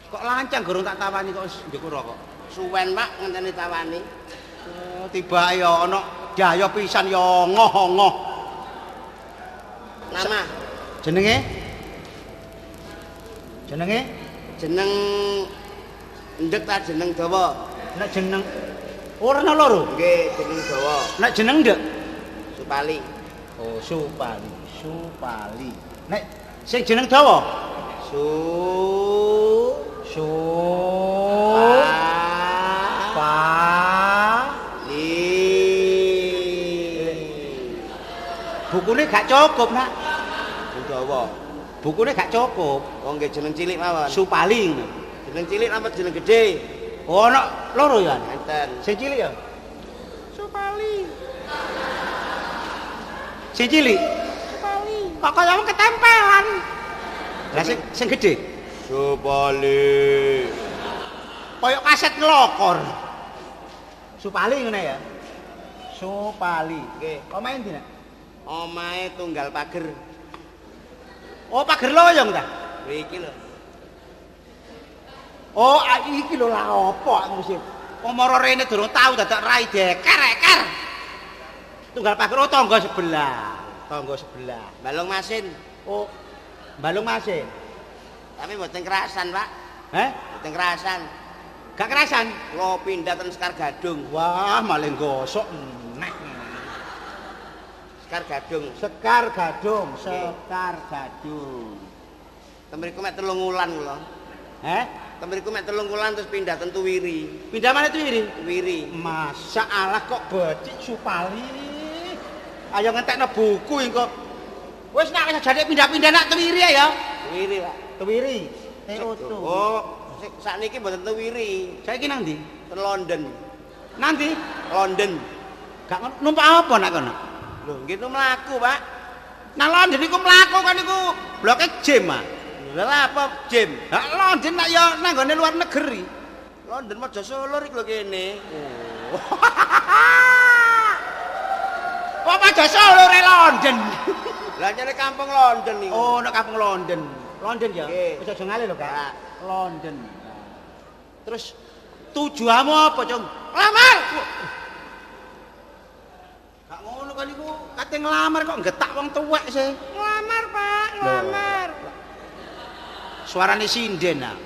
Kok lancang gorong tak tawani kok wis ndukur kok. suwen Pak ngenteni tawani. Oh, tiba ya ana daya pisan ya ngoh-ngoh. Nama Jenenge? Jenenge? jeneng ndek ta jeneng dawa. Nek jeneng ora ana loro. Nggih, jeneng dawa. Nek jeneng ndek. Supali. Oh, Supali, Supali. Nek sing jeneng dawa? Su Su Pa Li. Li. Bukune gak cukup, Nak. Dawa. Bukune gak cukup. Oh nggih jeneng cilik mawon. Supali. Jeneng cilik apa jeneng gedhe? Oh, ana loro ya. Enten. Sing cilik ya? Supali. Sing cilik? Supali. Kok kaya wong ketempelan. Lah sing gedhe? Supali. Kaya kaset ngelokor. Supali ngene ya. Supali. Nggih. Omahe ndi, Nak? Omahe tunggal pager. Oh, pager loyong ta? Iki lho. Oh, iki lho lah apa mesti. Omoro rene durung tau dadak rai deker-eker. Tunggal pager oh tangga sebelah. Tangga sebelah. Balung masin. Oh, balung masin. Tapi mboten kerasan, Pak. Heh? Mboten kerasan. Gak kerasan? Lo pindah ten Sekar Gadung. Wah, maling gosok nek. Sekar Gadung. Sekar Gadung, Sekar Gadung. Temriku mek 3 wulan kula. Heh? Temriku mek 3 wulan terus pindah ten Tuwiri. Pindah mana tuh ini? Tuwiri. Masa Allah kok becik Supali. Ayo ngentekno buku engko. Wis nak wis jadi pindah-pindah nak Tuwiri ya. Tuwiri, Pak. Tuwiri. Oto. Oh, sakniki mboten Tuwiri. Saiki nang ndi? Ten London. Nanti London. gak numpak apa nak kono? Lho, nggih mlaku, Pak. Nang London iku mlaku kan iku bloke gym ah. Lah apa Jim? Lah London nak ya nang gone luar negeri. London Mojo Solo iki lho kene. Kok aja Solo re London. Lah nyene kampung London niku. Oh, nek kampung London. London ya. Nggih. Wis aja ngale lho, Kak. Pak. London. Terus tujuanmu apa, Cung? Lamar. Gak ngono kan iku, kate nglamar kok getak wong tuwek sih. Nglamar, Pak, nglamar. Suarane sinden ah.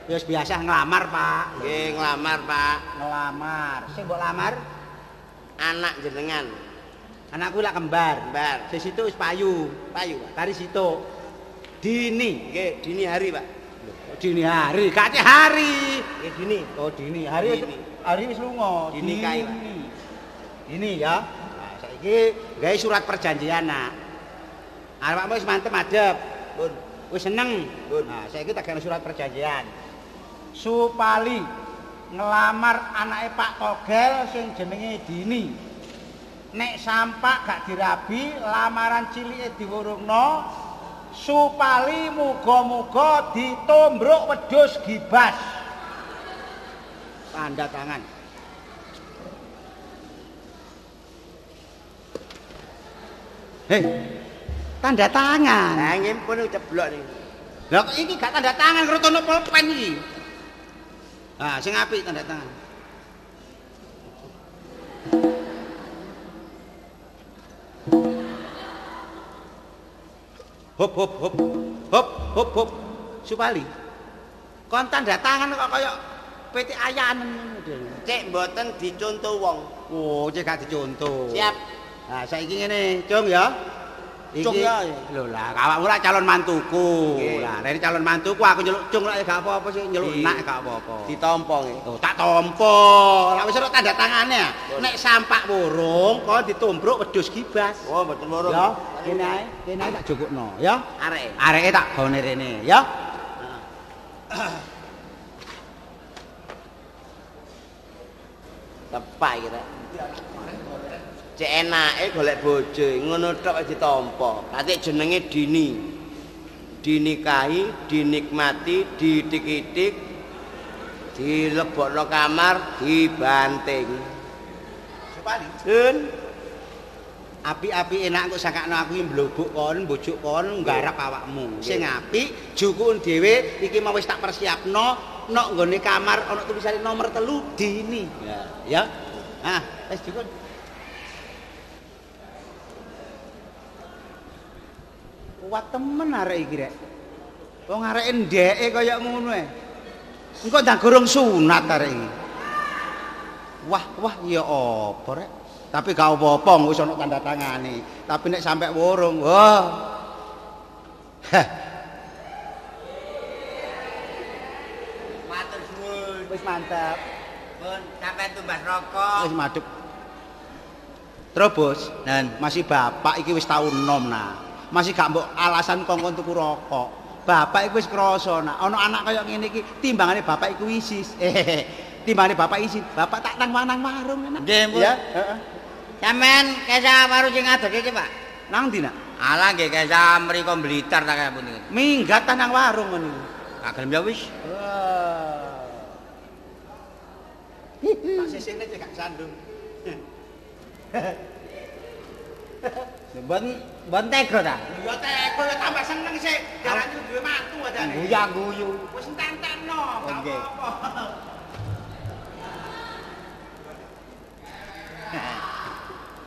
Wis biasa nglamar, Pak. Nggih, nglamar, Pak. Ngelamar. Sing mbok lamar Anak jenengan. anakku lak kembar. Kembar. Di situ wis payu. Payu, Pak. Kari situ. Dini. Nggih, dini hari, Pak. Dini hari, kate hari. Nggih, dini. Oh, dini. Hari Dini. hari wis lunga. Dini kae, Pak. Dini ya. Nah, saiki gawe surat perjanjian, Nak. Awakmu wis mantep adep. Pun. Wis seneng. Pun. Nah, saiki tak gawe surat perjanjian. Supali ngelamar anake Pak Togel sing jenenge Dini. Nek sampak gak dirabi, lamaran cilike diwurungno. Supali muga-muga ditombruk wedhus gibas. Tanda tangan. Hei, tanda tangan. Lah nggih pun ceblok niku. Lah kok iki gak tanda tangan krotono pulpen iki. Ah, sing apik tanda tangan. Hop hop hop. Hop hop hop. Supali. Kon tanda tangan kok kaya PT Ayanen ngono. Cek mboten dicontoh wong. Oh, cek gak dicontoh. Siap. Nah, saiki ngene, Cung ya. Cung ya. Lho lah, awakmu lak calon mantuku. Nggih. Lah, nek calon mantuku aku nyeluk Cung lak gak apa-apa sih, nyeluk Nggih. enak gak apa-apa. Ditampa nggih. Oh, tak tampa. Lah wis ora tanda tangane. Nek sampak wurung kok ditombruk wedhus gibas. Oh, mboten loro. Ya, kene ae tak jukukno, ya. Arek. Areke tak gawe rene, ya. Tepak kira. cek enake golek bojo ngono tok wis ditampa. Katik jenenge dini. Dinikahi, dinikmati, didik-idik, dilebokno kamar, dibanting. Sepali. Dun. Api-api enak kok sakakno aku iki mblobok kon, mbojuk kon, nggarap awakmu. Sing apik jukun dhewe iki mau wis tak persiapno, nok nggone kamar ana tulisane nomor 3 dini. Ya. Ah, wis jukun. Kuat temen arek iki rek. Wong areke ndeke kaya ngono ae. Engko ndang gorong sunat arek iki. Wah, ya apa rek? Tapi gak apa-apa wis ana tanda tangane. Tapi nek sampe wurung, wah. Matur suwun. Wis mantap. Pun sampean tumbas rokok. Wis madhep. Terus, Dan masih bapak iki wis tau enom nah. Masih gak mbok alasan kongkon tuku rokok. Bapak iku wis krasa nak ana anak kaya ngene iki timbangane bapak iku isis. Timbangane bapak isis, bapak tak nang warung enak. nggih, Pun. Ya, heeh. Sampean kesa warung sing adoh iki, Pak. Nang ndi nak? Alah nggih kesa mriko Blitar ta kaya pundi. Minggat ta nang warung ngono iku. Gak gelem ya wis. Wah. Tak sisine cek gak sandung. Bon tego ta? Ya teko ya tambah seneng sih. Darane duwe mantu adane. Guyu-guyu. Wis entek-entekno, gak Nggih. apa-apa.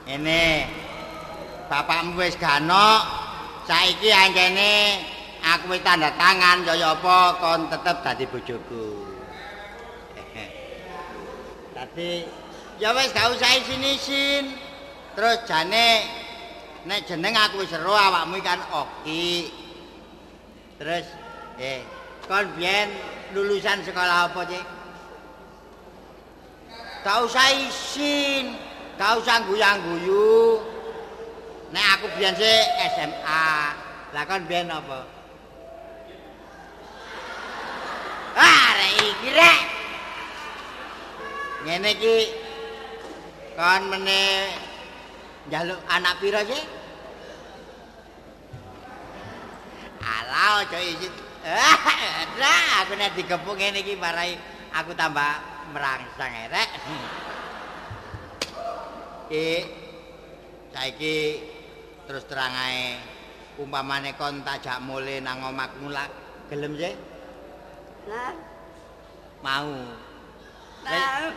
Ini bapakmu wis ganok. Saiki anjene aku wis tanda tangan kaya apa kon tetep dadi bojoku. Dadi ya wis gak usah isin-isin. Terus jane nek jeneng aku wis ero awakmu kan Oki. Terus kon biyen lulusan sekolah apa, Cik? Gak usah isin, gak usah guyang-guyu. Nek aku biyen sih SMA. Lah kon biyen apa? Arek iki rek. Ngene iki kon meneh njaluk anak pira sih? Alah aja isin. Lah aku nek digepuk ngene iki marai aku tambah merangsang rek. Saiki terus terang ae umpamane kon tajak mule nang omahku lak gelem sih? Nah. Mau. Nah.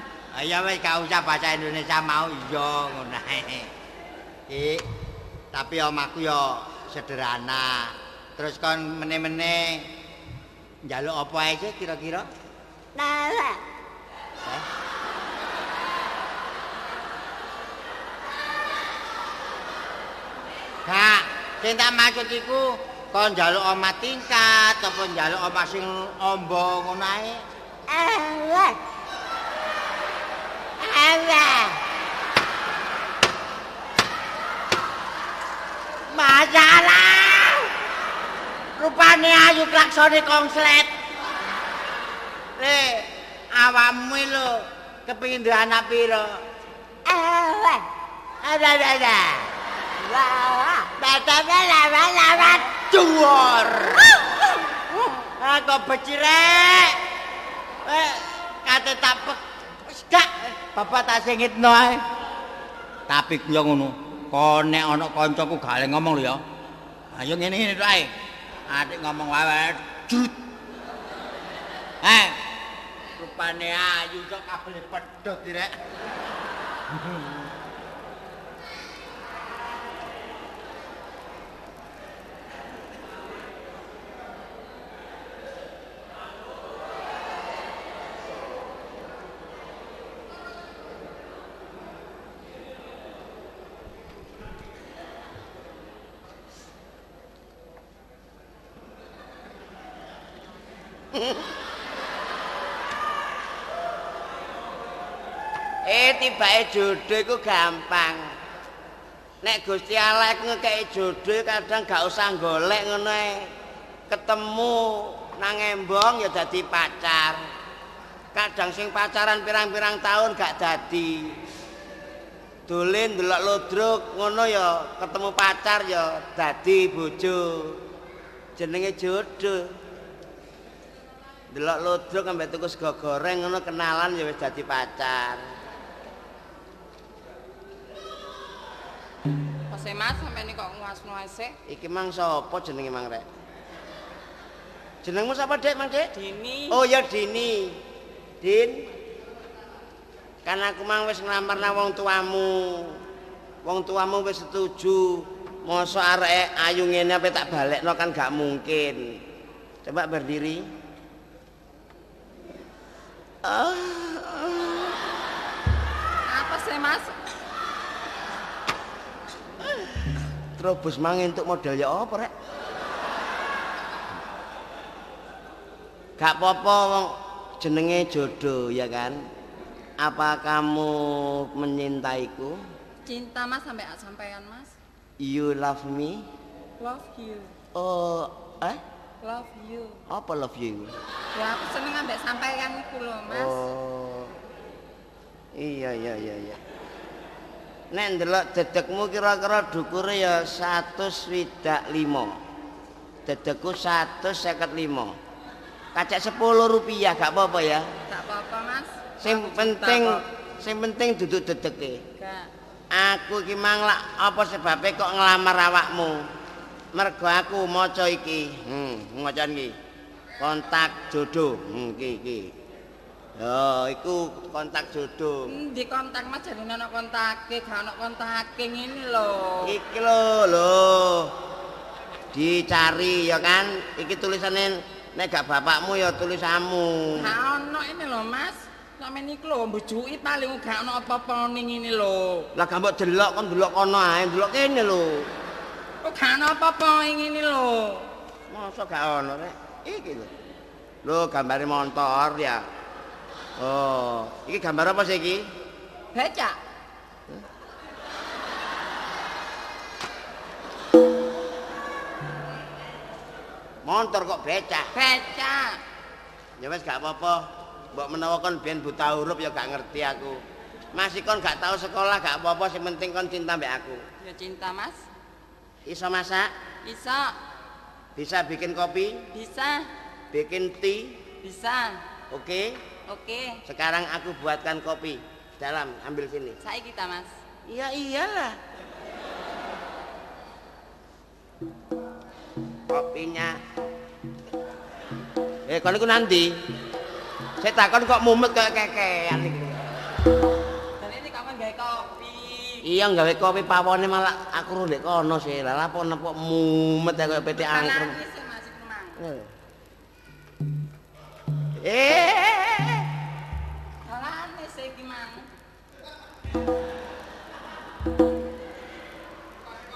Ya wis gak usah bahasa Indonesia mau iya ngono ae. Tapi omahku ya sederhana. Terus kon meneh-meneh njaluk apa ae sih kira-kira? Nah. Kak, sing tak maksud iku kon njaluk omah tingkat apa njaluk omah sing amba ngono ae? Allah. Masalah. Rupane ayu klaksone kongslet. Awakmu lho kepengin duwe anak pira? Ada. Lama cuwor. Aku becirek. Kate tak wis gak bapak tak singitno ae. Tapi yo ngono. Kon nek ana kancaku gak le ngomong lho ya. Ayo ngene-ngene tok ae. Adik ngomong wae jut. Rupane ayu kok kabeh pedhot direk. Tibake jodoh iku gampang. Nek Gusti Allah ngekeki jodoh kadang gak usah golek ngono ae. Ketemu nang embong ya dadi pacar. Kadang sing pacaran pirang-pirang tahun gak dadi. Dolen ndelok lodruk ngono ya ketemu pacar ya dadi bojo. Jenenge jodoh. Delok lodruk ambek tuku sego goreng ngono kenalan ya wis dadi pacar. Pas Mas sampeyan kok nguasno esek? Iki mang sapa jenenge mang rek? Jenengmu sapa Dek, Mang Dek? Dini. Oh ya Dini. Din. Kan aku mang wis nglamar nang wong tuamu. Wong tuamu wis setuju. Mosok areke ayu ngene apa tak balekno kan gak mungkin. Coba berdiri. Apa sih Mas? Terobos mang entuk model ya apa rek? Gak apa-apa wong jenenge jodoh ya kan? Apa kamu menyintaiku? Cinta Mas sampean Mas. You love me? Love you. Oh, Love you. apa love you? Ya aku seneng ambek sampean iku lho Mas. Oh. Iya. Nek ndelok dedekmu kira-kira dukure ya 125. Dedekku 155. Kacek 10 rupiah gak apa-apa ya. Gak apa-apa Mas. Sing penting duduk dedeke. Gak. Aku iki mang lak apa sebabe kok ngelamar awakmu? Mergo aku maca iki. Ngocon iki. Kontak jodoh. Iki. Yo, iku kontak jodoh. Di kontak Mas jarine ana kontake, gak ana kontake ngene lho. Iki lho. Dicari ya kan. Iki tulisane nek gak bapakmu ya tulisanmu. Gak ono ini lho Mas. Sampeyan iku lho mbujuki paling gak ono apa-apa ning ngene lho. Lah gak mbok delok kon delok kono ae, delok kene lho. Kok gak ono apa-apa ning ngene lho. Masa gak ono rek? Iki lho. Lho gambare motor ya. Oh, iki gambar apa sih iki? Becak. Motor kok becak. Becak. Ya wis gak apa-apa. Mbok menawa kon ben buta huruf ya gak ngerti aku. Masih kon gak tahu sekolah gak apa-apa, sing penting kon cinta mbek aku. Ya cinta Mas. Iso masak? Bisa. Bisa bikin kopi? Bisa. Bikin tea? Bisa. Oke. Oke. Sekarang aku buatkan kopi. Dalam, ambil sini. Saya kita Mas. Iya iyalah. Kopinya. Kon iku nanti. Saya takon kok mumet kayak kekean iki. Dan ini kapan gawe kopi? Iya gawe kopi pawone malah aku ndek kono sih. Lah apa nepok mumet kaya PT angkrem. Nangis sih Mas iku mang. Salane sih iki mang.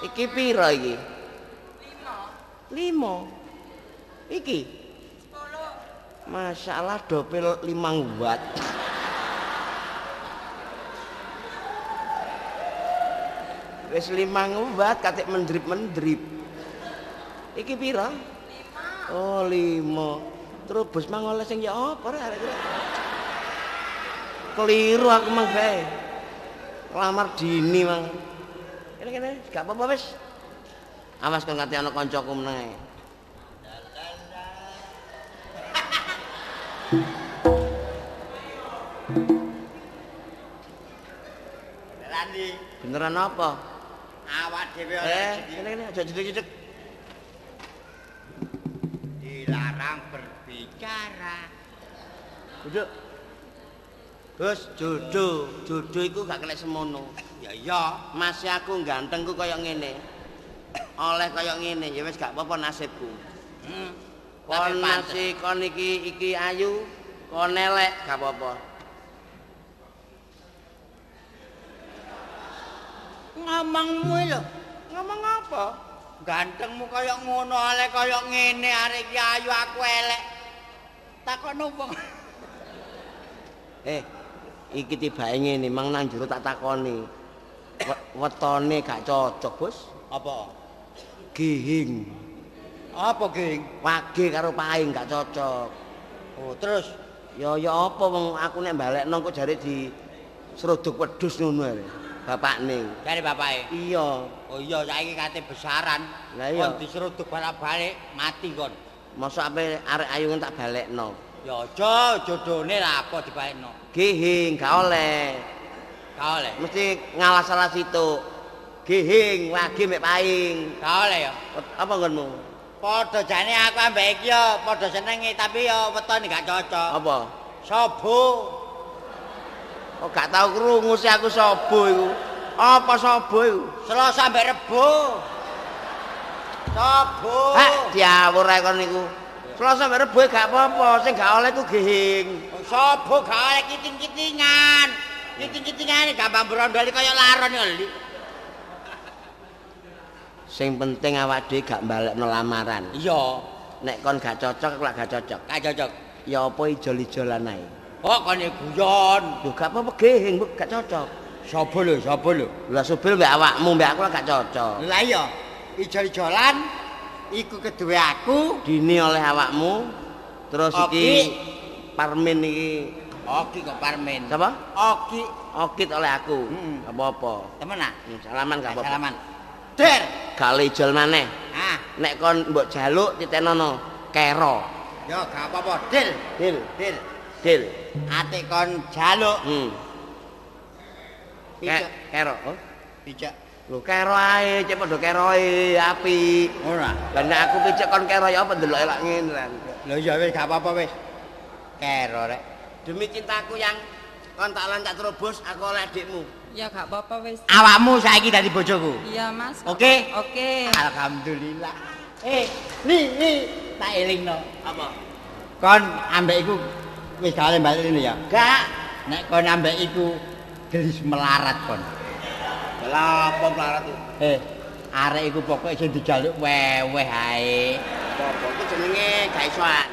Iki piro iki? 5. 5. Iki 10. masalah dopel 5 watt. Wis 5 watt katik mendrip-mendrip. Iki piro? 5. Oh 5. Terus bos mang oleh sing ya apa rek? Keliru aku mang bae. Lamar dini mang. Kene gak apa-apa wis. Awas kok nganti ana kancaku meneh. Randi, Beneran apa? awak dhewe ora Kene aja jedek-jedek. dilarang berbicara. Duduk. Gus, jodoh iku gak kelek semono. Ya iya, Mas aku gantengku kaya ngene. Oleh kaya ngene ya wis gak apa-apa nasibku. Kon masih kon iki ayu, kon elek gak apa-apa. ngomongmu lho. Ngomong apa? Gantengmu kaya ngono, oleh kaya ngene, arek iki ayu aku elek. Takon opo? Iki tibake ngene, mang nang jero tak takoni. Wetone gak cocok, Bos. Apa? Gihing. Apa, Geng? Wage karo paing gak cocok. Oh, terus Ya apa wong aku nek balekno kok jare di srodok wedhus ngono ae. bapakne. Jare bapake. Iya. Oh iya saiki kate besaran. Lah iya. Kon diseruduk balik mati kon. Mosok ape arek ayu tak balekno. Ya aja jodone lah apa dibalekno. Gihing gak oleh. Gak oleh. Mesti ngalah salah situ. Gihing lagi mek paing. Gak oleh ya. Apa nggonmu? Padha jane aku ambek iki ya padha senenge tapi ya wetone gak cocok. Apa? Sobo. Oh gak tau krungu sih aku sobo iku. Apa sobo iku? Selasa ambek Rebo. Sobo. Diawur ae kon niku. Selasa mbek Rebo gak apa-apa, sing gak oleh ku gihing. Sobo gak oleh kiting-kitingan. Kiting-kitingane gampang brondoli kaya laron ya li. Sing penting awak dhewe gak balekno lamaran. Iya. Nek kon gak cocok, aku lak gak cocok. Gak cocok. Ya apa ijol-ijolan ae. Kok kene guyon. Lho gak apa-apa gihing, gak cocok. Sobo lho, sobo lho. Lah subil mbek awakmu, mbek aku lak gak cocok. Lah iya. Ijol-ijolan iku kedue aku. Dini oleh awakmu. Terus iki Parmin iki. Oki kok Parmin. Sapa? Oki. Okit oleh aku. Gak apa-apa. Temen ah? Salaman gak apa-apa. Salaman. Der. Gak ijol maneh. Ah. Nek kon mbok jaluk titenono kero. Ya gak apa-apa. Dil. Dil. Dil. Dil. Atik kon jaluk. Kero. Oh? Pijak. Lho kero ae, cek padha keroe apik. Ora. Lah nek aku picek kon kero ya apa ndeloke lak ngene lan. Lho ya wis gak apa-apa wis. Kero rek. Demi cintaku yang kon tak lancak terobos aku oleh adikmu. Ya gak apa-apa wis. Awakmu saiki dadi bojoku. Iya Mas. Oke? Oke. Alhamdulillah. Li, tak elingno. Apa? Kon ambek iku wis gak oleh balik ini ya. Gak. Nek kon ambek iku gelis melarat kon. Lah apa melarat itu? Arek iku pokoke sing dijaluk weweh ae. Apa iki jenenge gak isoan.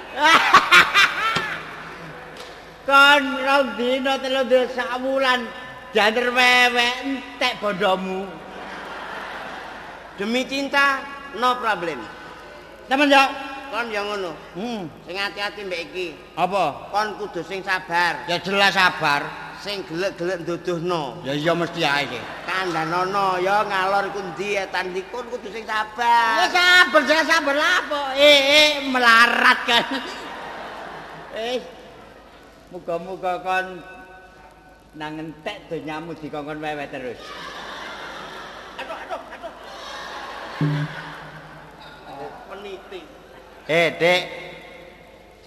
Kon rong dina telu dina sak wulan janter weweh entek bondomu. Demi cinta no problem. Temen yo. Kon ya ngono. Sing hati-hati mbek iki. Apa? Kon kudu sing sabar. Ya jelas sabar. Sing gelek-gelek nduduhno. Ya iya mesti ae iki. Kandhanono ya ngalor iku ndi etan iki kon kudu sing sabar. Ya sabar, jelas sabar lah apa? Melarat kan. Muga-muga kon nang entek donyamu dikongkon wewe terus. Aduh. Peniti. Dek.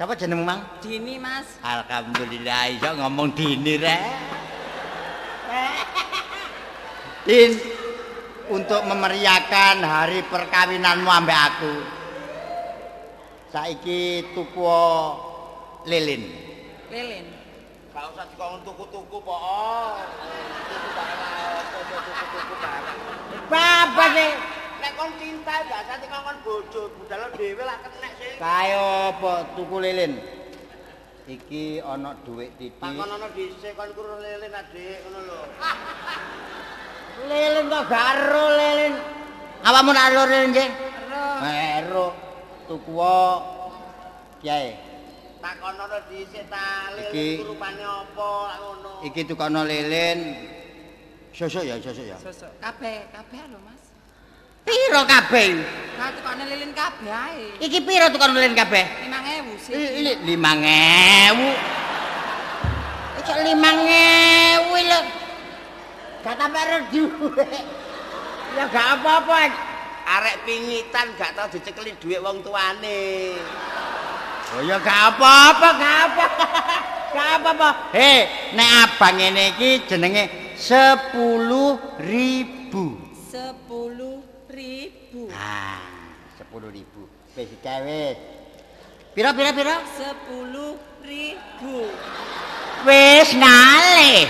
Siapa jenengmu, Mang? Dini Mas. Alhamdulillah iso ngomong Dini rek. Din, untuk memeriahkan hari perkawinanmu ambek aku. Saiki tuku lilin. Lilin. Gak usah dikon tuku-tuku po. Tuku barang. Bapak sih. Nek kon cinta gak usah dikon bojo, budal dhewe lak kenek sih. Kaya apa tuku lilin? Iki ana dhuwit titik. Pakonono dhisik kon kuru lilin Adik, ngono lho. Lilin kok gak ero lilin. Awakmu nak ero lilin nggih? Ero. Tuku kiai. Takonono dhisik ta Iki- lilin rupane apa lak ngono. Iki tukono lilin. Sosok ya. Sosok. Kabeh lho Mas. Piro kabeh? Nah, tukane lilin kabeh ae. Iki piro tukono lilin kabeh? 5.000 sih. 5.000. Iki 5.000 lho. Gak tambah dhuwit. Ya gak apa-apa. Arek pingitan gak tau dicekeli dhuwit wong tuane. Oh ya gak apa-apa. Gak apa-apa. Nek abang ngene iki jenenge 10.000. 10.000. Ah, 10.000. Wis wis. Piro? 10.000. Wis ngale.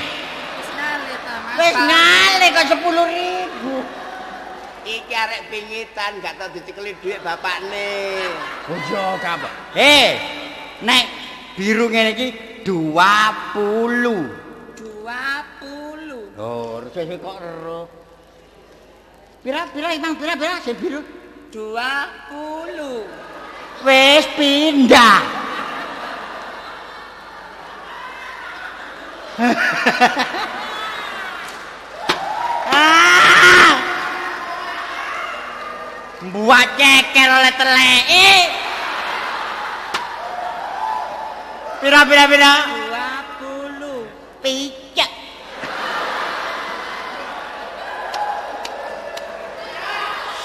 Wis nale ta Mas. Wis ngale kok 10.000. Iki arek pingitan gak tau dicekeli dhuwit bapakne. Oh iya gak apa. Nek biru ngene iki 20. 20. Lho, sesuk kok ero. Pira Imang sing biru? 20. Wis pindah. teleke. Pira? 20. Picek.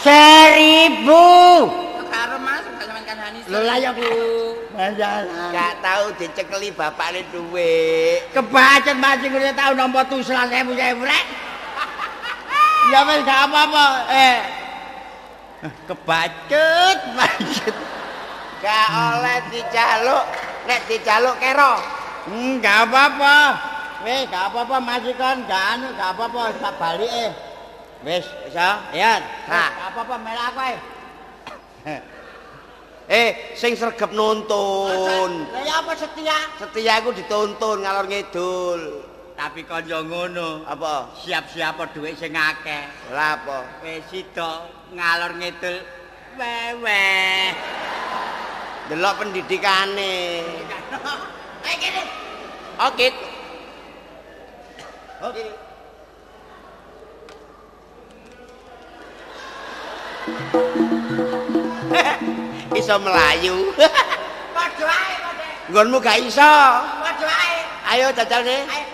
Seribu. Karo Mas, gak sampean kandhani. Lho lah ya Bu. Masalah. Gak tau dicekeli bapakne duwe. Kebacet mancing udah tahu nomor tusulan saya rek. Ya wis gak apa-apa. Kebacut. Gak oleh dijaluk. Nek dijaluk kero. Gak apa-apa. Wis gak apa-apa masih kan gak apa-apa sak balike. Wis iso? Ya. Nah, Gak apa-apa melak kowe. sing sregep nuntun. Lah ya apa setia? Setia iku dituntun ngalor ngidul. Tapi kanca ngono, Apa? siap-siap dhuwit sing akeh. Lah apa? Wis sida ngalor ngidul weweh. Delok pendidikane. Kene. Oke. Oke. Iso melayu. Padha ae, padha. Nggonmu gak iso. Padha ae. Ayo jajalne. Ayo.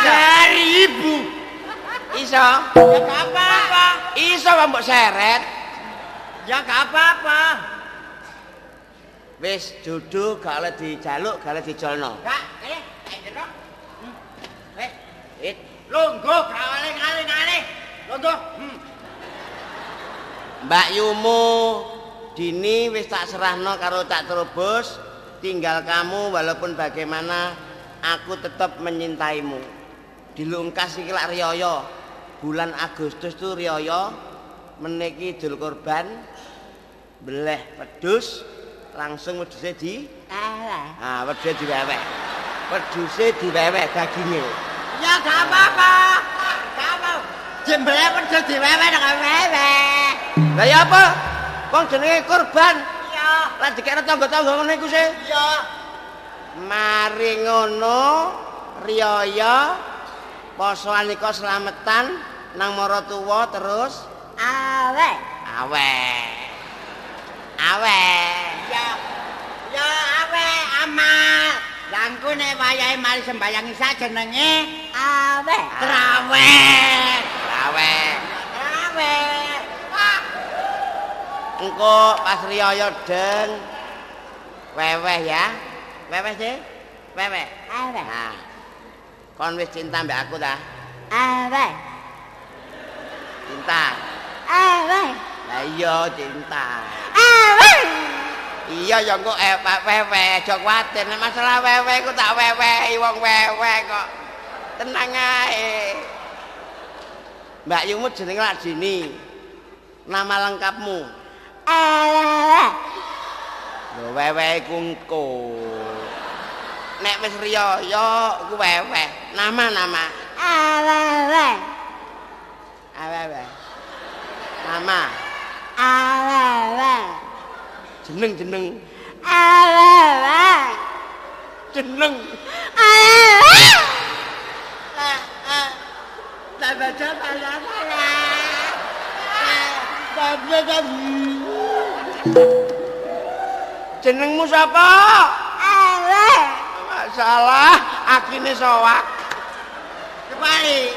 1000. Iso. Ya gak apa-apa. Iso wae mbok seret. Ya gak apa-apa. Wis dudu gak oleh dijaluk, gak oleh dijolno. Gak, ayo delok. It. Lungguh gak oleh ngalih-ngalih. Lungguh. Mbak Yumu Dini wis tak serahno karo Cak Trobos. Tinggal kamu walaupun bagaimana aku tetap menyintaimu. Dilungkas iki lak riyaya. Bulan Agustus tuh riyaya meniki Idul Kurban. Beleh wedhus langsung wedhuse di wedhuse diweweh. Wedhuse diweweh daginge. Ya gak apa-apa. Gak apa. Jembele wedhus diweweh nang weweh. Lah ya apa? Wong jenenge kurban. Iya. Lah dikene tangga-tangga ngono iku sih. Iya. Mari ngono riyaya posoan nika slametan nang maratuwa terus Aweh. Ya. Ya aweh amal. Langku nek wayahe mari sembayang isa jenenge aweh. Traweh. Engko pas riyaya deng weweh ya. Weweh sih? Weweh. Aweh. Nah. Kon wis cinta mbek aku ta? Aweh. Cinta. Aweh. Lah iya cinta. Aweh. Iya ya engko weweh aja kuwatir nek masalah weweh ku tak wewehi wong weweh kok. Tenang ae. Mbak Yumu jenenge lak Dini. Nama lengkapmu? Aweh. Lho weweh iku engko. Nek wis riyaya iku weweh. Nama. Aweh. Nama. Aweh. Jeneng. Aweh. Jeneng. Aweh. Lah baca jenengmu sapa? Aweh. Masalah akine sowak. Kepali.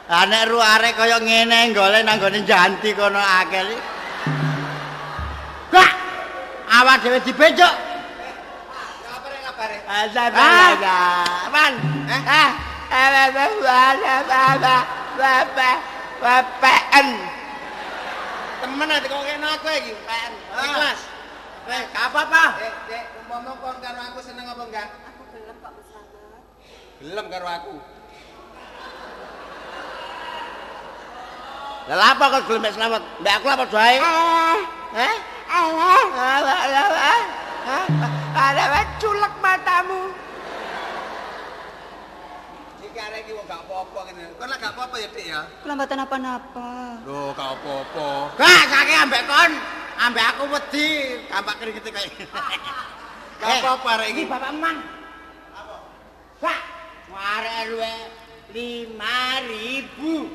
Lah nek ru arek kaya ngene golek nang gone janti kono akeh iki. Gak. Awak dhewe dibejok. Apa rek kabare? Aman. Bapak-bapak. Temen nek kok kene aku iki, PN. Ikhlas. Weh, gak apa-apa. Dek, umpama kon karo aku seneng apa enggak? Aku gelem kok Mas Slamet. Gelem karo aku. Lah apa kok gelem selamat? Mbak aku apa doae? Heh? Ada culek matamu. Iki arek iki wong gak apa-apa kene. Kon lek gak apa-apa ya, Dik ya. Kula mboten napa-napa. Lho, gak apa-apa. Gak saking ambek kon. Ambek aku wedi, gampang keringet kaya. Gak apa-apa arek iki. Bapak Emang. arek luwe 5.000.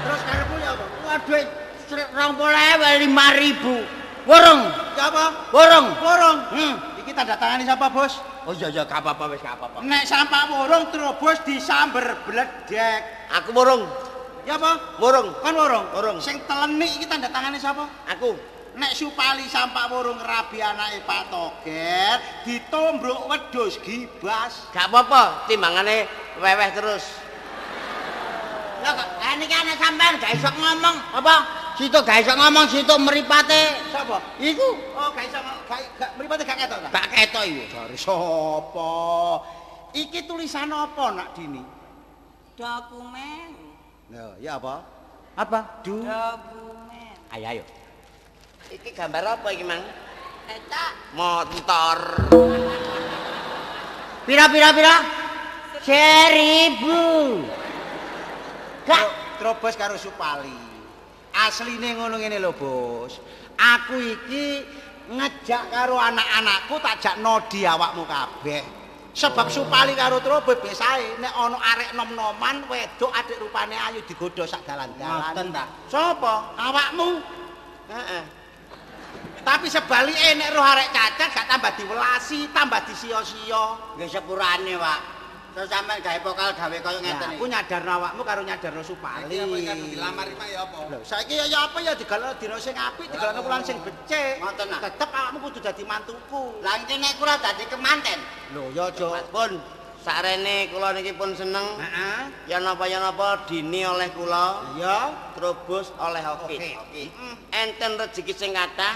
Terus karepmu ya apa? Waduh, 20.000 5.000. Burung, Ya apa? burung. Burung. Iki tanda tangani siapa, Bos? Oh iya iya gak apa-apa wis gak apa-apa. Nek sampah burung terobos disamber bledek. Aku burung, Ya apa? burung. Kan burung. Burung. Sing telenik iki tanda tangani siapa? Aku. Nek supali sampah burung rabi anake Pak Toger ditombrok wedhus gibas. Gak apa-apa, timbangane weweh terus. Lah kok niki ana sampean gak iso ngomong apa? Situ gak iso ngomong situ mripate. Sapa? Iku Oh, gak iso gak mripate gak ketok ta? gak ketok iki. Jare sapa? Iki tulisan apa nak Dini? Dokumen. Ya apa? Apa? Dokumen. Ayo ayo. Iki gambar apa iki, Mang? Eta. Motor. Pira? 1.000. Gak Trobos karo supali. Asline ngono ngene lho, Bos. Aku iki ngejak karo anak-anakku tak jak nodi awakmu kabeh. Sebab supali karo trobos biasae nek ana arek nom-noman wedok adik rupane ayu digodho sak dalan-dalan. Ngoten ta? Sapa? Awakmu. Heeh. Tapi sebalike nek roh arek cacat gak tambah diwelasi, tambah disia-sia. Nggih sepurane, Pak. Terus sampean gawe vokal gawe kaya ngeten Nah, iki. aku nyadarno awakmu karo nyadarno supali. dilamar iki ya apa? Lho, saiki ya apa ya digalakno dina sing apik, digalakno wulan sing becik. Ngoten, Nak. Tetep awakmu kudu dadi mantuku. Lah iki nek kula dadi kemanten. Lho, ya aja. Pun sarene kula niki pun seneng. Heeh. Ya napa Dini oleh kula, Ya. Trobos oleh Okit. Okit. Enten rejeki sing kathah.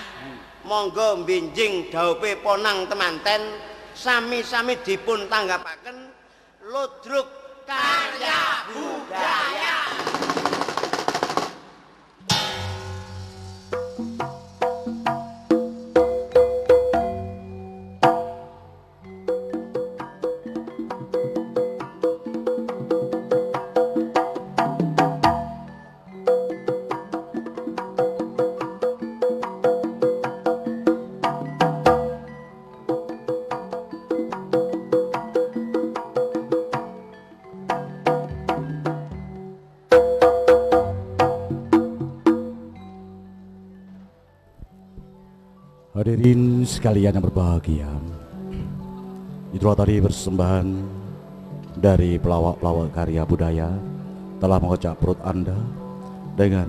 Monggo benjing dhaupe ponang temanten sami-sami dipun tanggapaken ludruk karya budaya. Hadirin sekalian yang berbahagia, itulah tadi persembahan dari pelawak-pelawak karya budaya telah mengocak perut Anda dengan